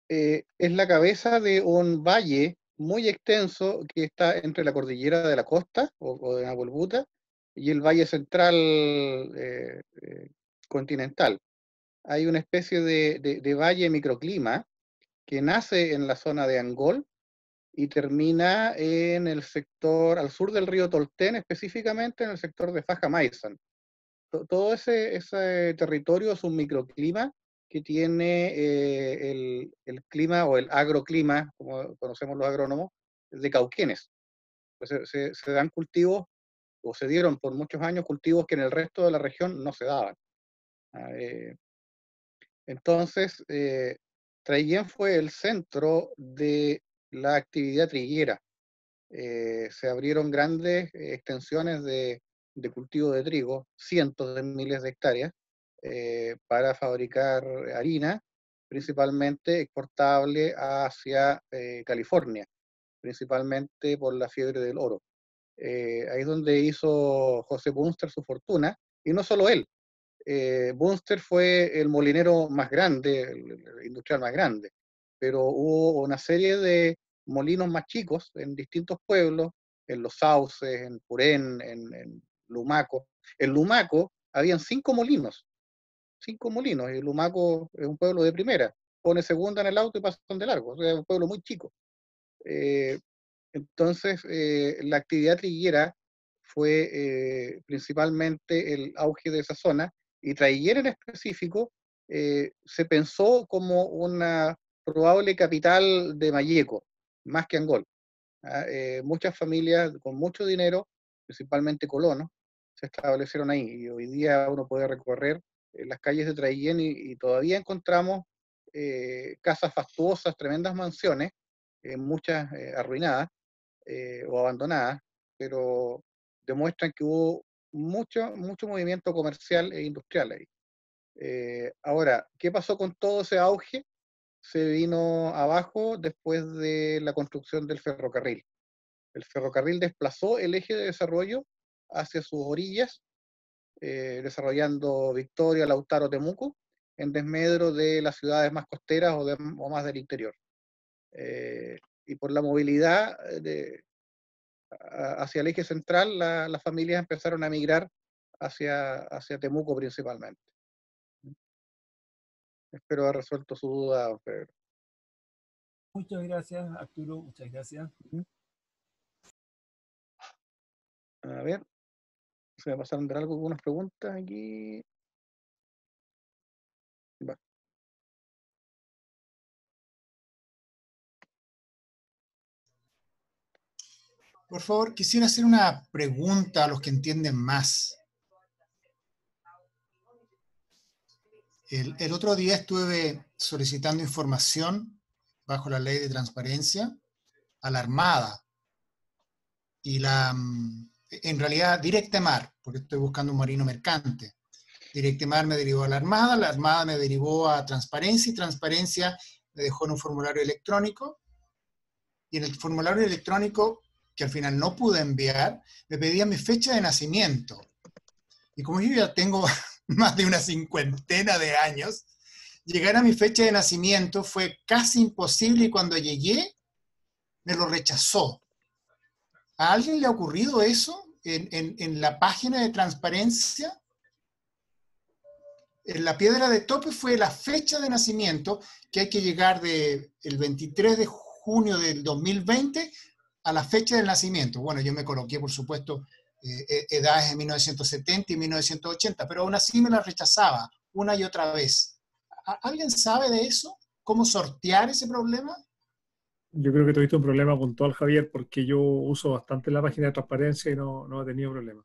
es la cabeza de un valle muy extenso que está entre la cordillera de la costa, o de Nahuelbuta, y el valle central continental. Hay una especie de valle microclima que nace en la zona de Angol y termina en el sector, al sur del río Tolten, específicamente en el sector de Faja-Maizan. Todo ese territorio es un microclima que tiene el clima o el agroclima, como conocemos los agrónomos, de Cauquenes. Pues se dan cultivos, o se dieron por muchos años cultivos que en el resto de la región no se daban. Entonces, Traillén fue el centro de la actividad triguera. Se abrieron grandes extensiones de cultivo de trigo, cientos de miles de hectáreas, para fabricar harina, principalmente exportable hacia California, principalmente por la fiebre del oro. Ahí es donde hizo José Bunster su fortuna, y no solo él. Bunster fue el molinero más grande, el industrial más grande, pero hubo una serie de molinos más chicos en distintos pueblos, en Los Sauces, en Purén, en Lumaco. En Lumaco habían 5 molinos, y Lumaco es un pueblo de primera, pone segunda en el auto y pasan de largo, o sea, es un pueblo muy chico. Entonces, la actividad triguera fue principalmente el auge de esa zona, y Traillén en específico se pensó como una probable capital de Malleco, más que Angol. Muchas familias con mucho dinero, principalmente colonos, se establecieron ahí, y hoy día uno puede recorrer las calles de Traillén y todavía encontramos casas fastuosas, tremendas mansiones, muchas arruinadas o abandonadas, pero demuestran que hubo mucho movimiento comercial e industrial ahí. Ahora, ¿qué pasó con todo ese auge? Se vino abajo después de la construcción del ferrocarril. El ferrocarril desplazó el eje de desarrollo hacia sus orillas, desarrollando Victoria, Lautaro, Temuco, en desmedro de las ciudades más costeras o más del interior. Y por la movilidad hacia el eje central, las familias empezaron a migrar hacia Temuco principalmente. Espero haber resuelto su duda, don Pedro. Muchas gracias, Arturo, muchas gracias. A ver, se me pasaron de algo algunas preguntas aquí. Va. Por favor, quisiera hacer una pregunta a los que entienden más. El otro día estuve solicitando información bajo la ley de transparencia a la Armada. Y en realidad Directemar, porque estoy buscando un marino mercante. Directemar me derivó a la Armada me derivó a Transparencia, y Transparencia me dejó en un formulario electrónico. Y en el formulario electrónico que al final no pude enviar, me pedían mi fecha de nacimiento. Y como yo ya tengo más de una cincuentena de años, llegar a mi fecha de nacimiento fue casi imposible y cuando llegué me lo rechazó. ¿A alguien le ha ocurrido eso en la página de transparencia? En la piedra de tope fue la fecha de nacimiento, que hay que llegar del 23 de junio del 2020 a la fecha del nacimiento. Bueno, yo me coloqué, por supuesto, edades de 1970 y 1980, pero aún así me la rechazaba una y otra vez. ¿Alguien sabe de eso? ¿Cómo sortear ese problema? Yo creo que tuviste un problema puntual, Javier, porque yo uso bastante la página de transparencia y no he tenido problemas.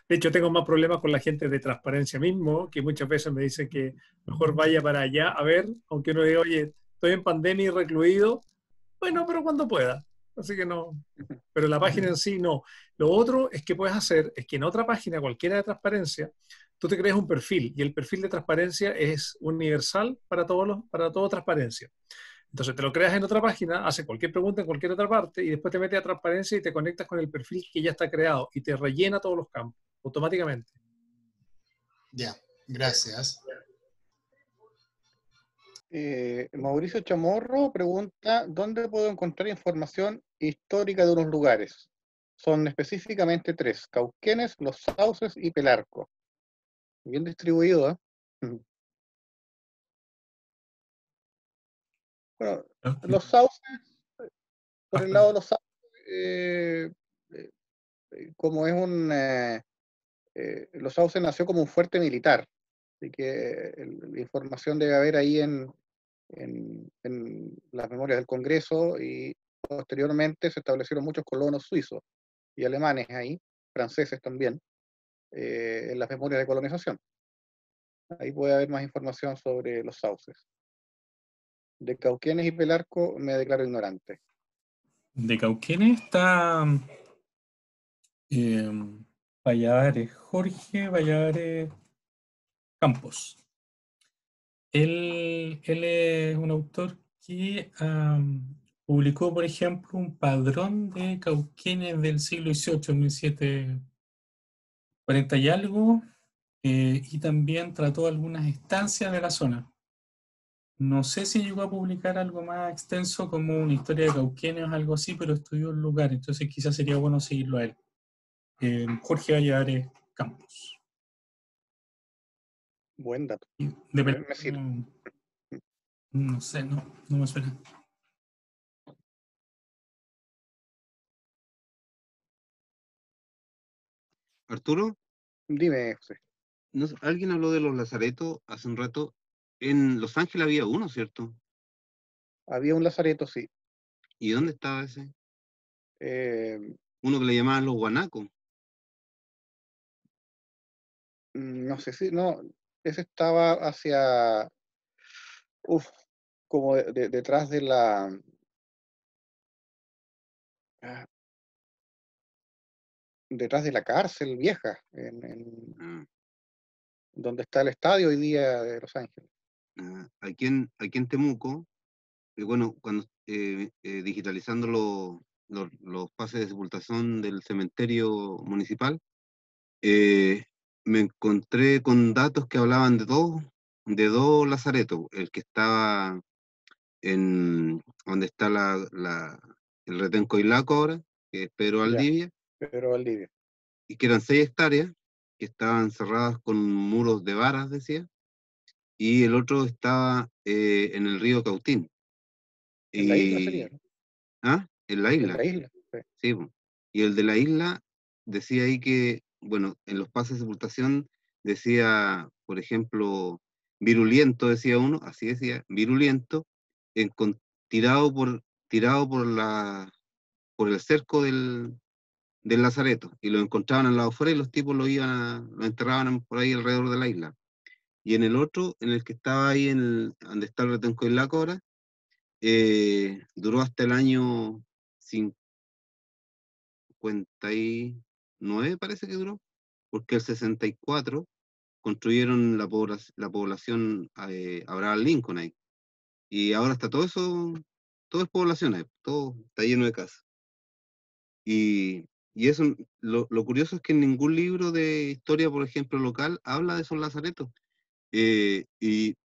De hecho, tengo más problemas con la gente de transparencia mismo, que muchas veces me dicen que mejor vaya para allá a ver, aunque uno diga, oye, estoy en pandemia y recluido. Bueno, pero cuando pueda. Así que no. Pero la página en sí no. Lo otro es que puedes hacer es que en otra página, cualquiera de transparencia, tú te creas un perfil y el perfil de transparencia es universal para todo transparencia. Entonces te lo creas en otra página, haces cualquier pregunta en cualquier otra parte y después te metes a transparencia y te conectas con el perfil que ya está creado y te rellena todos los campos automáticamente. Ya, gracias. Mauricio Chamorro pregunta, ¿dónde puedo encontrar información histórica de unos lugares? Son específicamente 3, Cauquenes, Los Sauces y Pelarco. Bien distribuido, ¿eh? Bueno, Los Sauces, por el lado de Los Sauces, como es Los Sauces nació como un fuerte militar, así que la información debe haber ahí en las memorias del Congreso, y posteriormente se establecieron muchos colonos suizos y alemanes ahí, franceses también, en las memorias de colonización. Ahí puede haber más información sobre Los Sauces. De Cauquenes y Pelarco me declaro ignorante. De Cauquenes está Valladares, Jorge Valladares Campos. Él es un autor que publicó, por ejemplo, un padrón de Cauquenes del siglo XVIII, 1740 y algo, y también trató algunas estancias de la zona. No sé si llegó a publicar algo más extenso como una historia de Cauquenes o algo así, pero estudió el lugar, entonces quizás sería bueno seguirlo a él. Jorge Valladares Campos. Buen dato. Me sirve. No sé, no me suena. Arturo. Dime, José. No, alguien habló de los lazaretos hace un rato. En Los Ángeles había uno, ¿cierto? Había un lazareto, sí. ¿Y dónde estaba ese? Uno que le llamaban los guanacos. No sé si, no, ese estaba hacia, como detrás de la, detrás de la cárcel vieja, donde está el estadio hoy día de Los Ángeles. Aquí en Temuco, bueno, cuando digitalizando los pases de sepultación del cementerio municipal, me encontré con datos que hablaban de dos lazaretos, el que estaba donde está el retén Coilaco ahora, que es Pedro Valdivia. Pedro Valdivia. Y que eran 6 hectáreas, que estaban cerradas con muros de varas, decía, y el otro estaba en el río Cautín. En la isla sería, ¿no? ¿Ah? En la isla. En la isla, sí. Sí, y el de la isla decía ahí que, bueno, en los pases de sepultación decía, por ejemplo, virulento, decía uno, así decía, virulento, tirado por el cerco del lazareto, y lo encontraban al lado afuera y los tipos lo enterraban por ahí alrededor de la isla. Y en el otro, en el que estaba ahí, donde está el retén Coilaco ahora, duró hasta el año 59, parece que duró, porque el 64 construyeron la población Abraham Lincoln ahí. Y ahora está todo eso, todo es población ahí, todo está lleno de casas. Y eso, lo curioso es que en ningún libro de historia, por ejemplo, local, habla de esos lazaretos. Y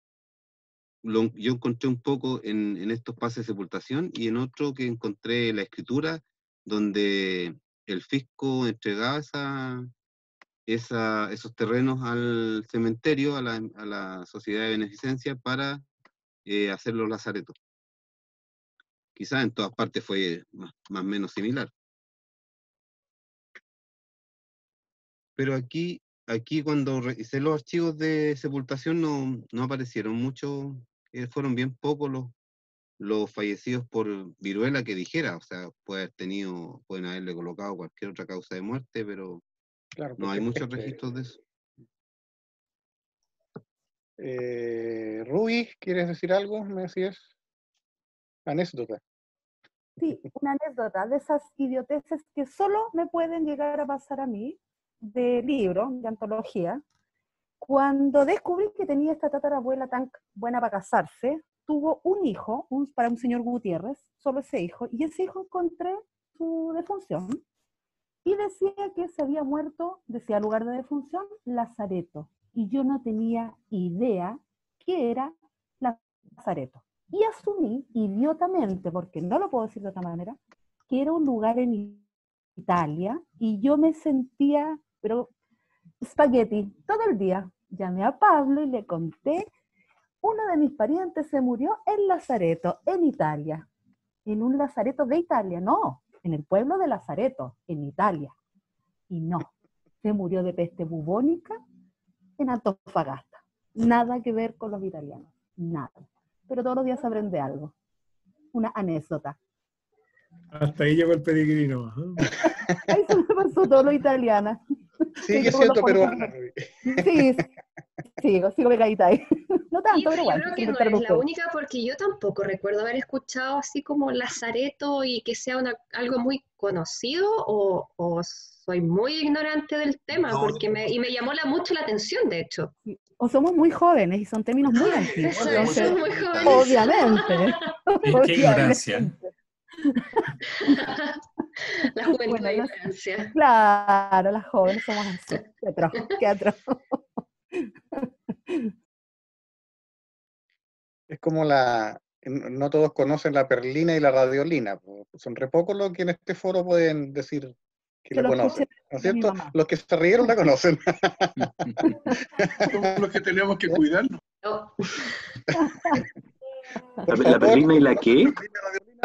yo encontré un poco en estos pases de sepultación y en otro que encontré la escritura, donde el fisco entregaba esos terrenos al cementerio, a la sociedad de beneficencia, para hacer los lazaretos. Quizás en todas partes fue más o menos similar. Pero aquí cuando revisé los archivos de sepultación no aparecieron muchos, fueron bien pocos los fallecidos por viruela que dijera, o sea, pueden haberle colocado cualquier otra causa de muerte, pero claro, no hay muchos registros de eso. Ruby, ¿quieres decir algo? ¿Me decías? Anécdota. Sí, una anécdota de esas idioteces que solo me pueden llegar a pasar a mí, de libro, de antología. Cuando descubrí que tenía esta tatarabuela tan buena para casarse, tuvo un hijo, para un señor Gutiérrez, solo ese hijo, y ese hijo encontré su defunción, y decía que se había muerto, decía lugar de defunción, Lazareto, y yo no tenía idea qué era Lazareto. Y asumí, idiotamente, porque no lo puedo decir de otra manera, que era un lugar en Italia, y yo me sentía, pero espagueti, todo el día. Llamé a Pablo y le conté, uno de mis parientes se murió en Lazareto, en Italia. En un Lazareto de Italia, no, en el pueblo de Lazareto, en Italia. Y no, se murió de peste bubónica en Antofagasta. Nada que ver con los italianos, nada. Pero todos los días se aprende algo. Una anécdota. Hasta ahí llegó el peregrino. Ahí se me pasó todo lo italiana. Sigue siendo peruana. Sí, sigo pegadita ahí. No tanto, Sí, pero igual. yo creo que no eres la única, porque yo tampoco recuerdo haber escuchado así como Lazareto y que sea algo muy conocido, o soy muy ignorante del tema, porque me llamó mucho la atención, de hecho. O somos muy jóvenes y son términos muy antiguos. Eso, Entonces, somos muy jóvenes. obviamente. Qué ignorancia. La juventud de ignorancia. Claro, las jóvenes somos así. Qué atroz. Es como no todos conocen la perlina y la radiolina. Son re pocos los que en este foro pueden decir que la conocen. ¿No es cierto? Los que se rieron la conocen. Somos los que tenemos que cuidarnos. No. ¿La perlina y la qué?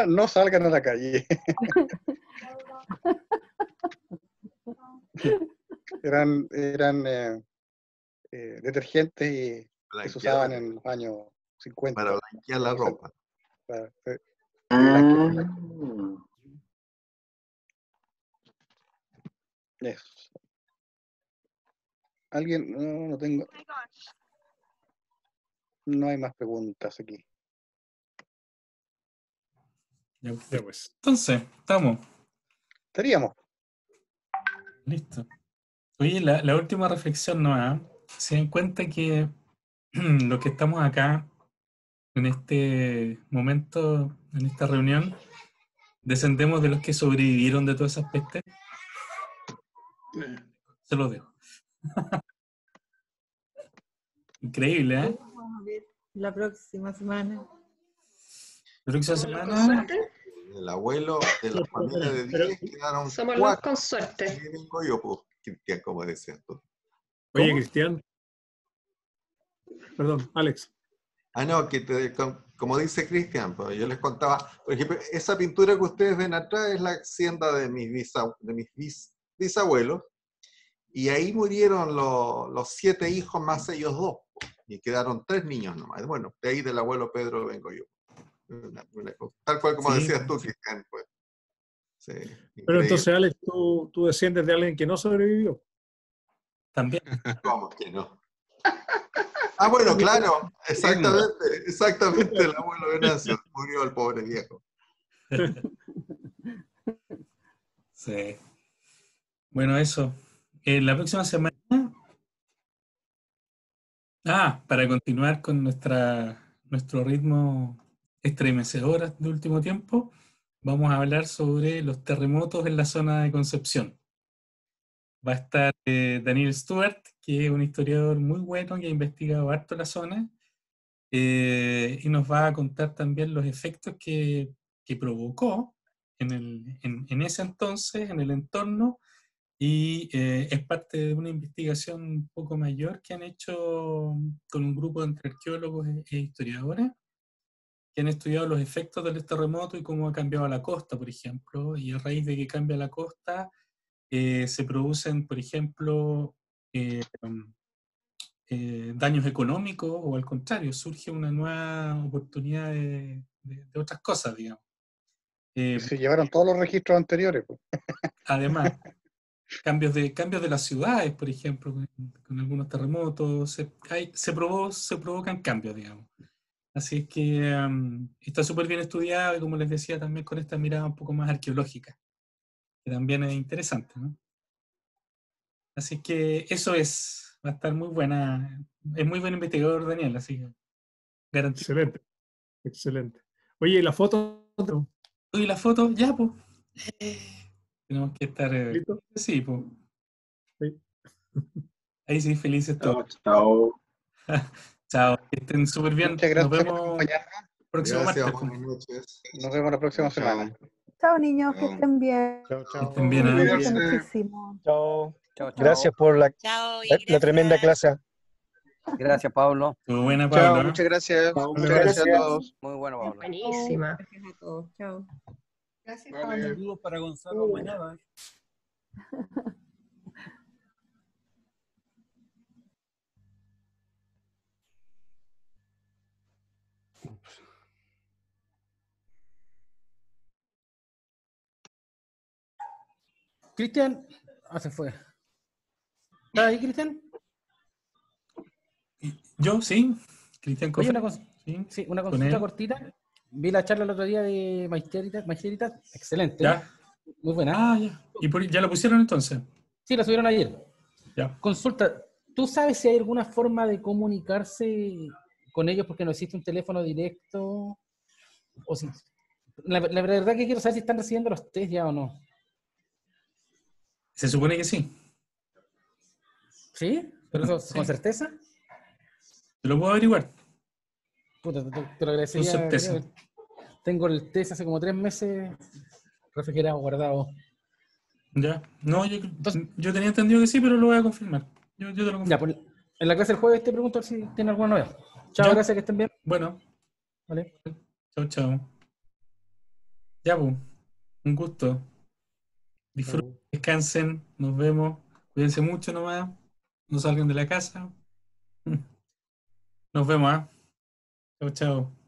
No salgan a la calle. Eran detergentes que se usaban en los años 50. Para blanquear la ropa. Eso. ¿Alguien? No tengo. No hay más preguntas aquí. Ya pues. Entonces, estamos. Estaríamos. Listo. Oye, la última reflexión, ¿no? Se dan cuenta que los que estamos acá en este momento, en esta reunión, descendemos de los que sobrevivieron de todas esas pestes. Se los dejo. Increíble, ¿eh? Vamos a ver la próxima semana. La próxima semana. El abuelo de la familia de 10 quedaron somos 4. Los con suerte. Y vengo yo, pues, Cristian, como decías tú. Oye, Cristian. Perdón, Alex. No, como dice Cristian, pues, yo les contaba, por ejemplo, esa pintura que ustedes ven atrás es la hacienda de mis bisabuelos, y ahí murieron los 7 hijos más ellos 2, y quedaron 3 niños nomás. Bueno, de ahí del abuelo Pedro vengo yo. Tal cual como decías tú, Cristian. Pues. Sí, pero entonces, Alex, tú desciendes de alguien que no sobrevivió. También. ¿Cómo que no? Bueno, claro, exactamente, el abuelo Venancio murió el pobre viejo. Sí. Bueno, eso. La próxima semana. Para continuar con nuestro ritmo estremecedor de último tiempo, vamos a hablar sobre los terremotos en la zona de Concepción. Va a estar Daniel Stewart, que es un historiador muy bueno que ha investigado harto la zona, y nos va a contar también los efectos que provocó en ese entonces, en el entorno, y es parte de una investigación un poco mayor que han hecho con un grupo entre arqueólogos e historiadores, que han estudiado los efectos del terremoto y cómo ha cambiado la costa, por ejemplo, y a raíz de que cambia la costa, se producen, por ejemplo, daños económicos, o al contrario, surge una nueva oportunidad de otras cosas, digamos. Se llevaron todos los registros anteriores, pues. Además, cambios de las ciudades, por ejemplo, con algunos terremotos, se provocan cambios, digamos. Así es que está súper bien estudiado, y como les decía, también con esta mirada un poco más arqueológica, que también es interesante, ¿no? Así que eso va a estar muy buena. Es muy buen investigador, Daniel, así que garantizo. Excelente, excelente. Oye, ¿y la foto? Oye, la foto, ya, pues. Tenemos que estar... ¿Listo? Sí, pues. Sí. Ahí sí, felices todos. Chao. Chao, que estén súper bien. Muchas gracias Nos por vemos acompañarnos. próximo Gracias, martes. buenas noches. Nos vemos la próxima semana. Chao, niños, que estén bien. Chao, Que estén bien. Cuídense muchísimo. Chao. Chao, chao. Gracias por la tremenda clase. Gracias, Pablo. Estuvo buena, Chao, Pablo. muchas gracias. Chao, Muchas gracias a todos. Muy bueno, Pablo. Buenísima. Gracias a todos. Chao. Gracias, Vale. Saludos para Gonzalo Guanaba. Cristian, se fue. ¿Estás ahí, Cristian? Yo, sí. Cristian Oye, Cofre. sí, una con consulta él. cortita. Vi la charla el otro día de Magisteritas. Excelente. Ya. Muy buena. Ah, ya. ¿Y ya lo pusieron entonces? Sí, la subieron ayer. Ya. Consulta, ¿tú sabes si hay alguna forma de comunicarse con ellos porque no existe un teléfono directo? O si, la verdad que quiero saber si están recibiendo los test ya o no. Se supone que sí. ¿Sí? ¿Pero eso Sí. con certeza? Te lo puedo averiguar. Puta, te lo agradecería. Con certeza. Tengo el test hace como 3 meses refrigerado, guardado. Ya. No, yo tenía entendido que sí, pero lo voy a confirmar. Yo te lo confirmo. Ya, pues, en la clase del jueves te pregunto si tiene alguna novedad. Chao, Ya. gracias, que estén bien. Bueno. Vale. Chao, chao. Ya, pues. Un gusto. Disfruten, descansen, nos vemos. Cuídense mucho nomás. No salgan de la casa. Nos vemos, ¿ah? Chao, chao.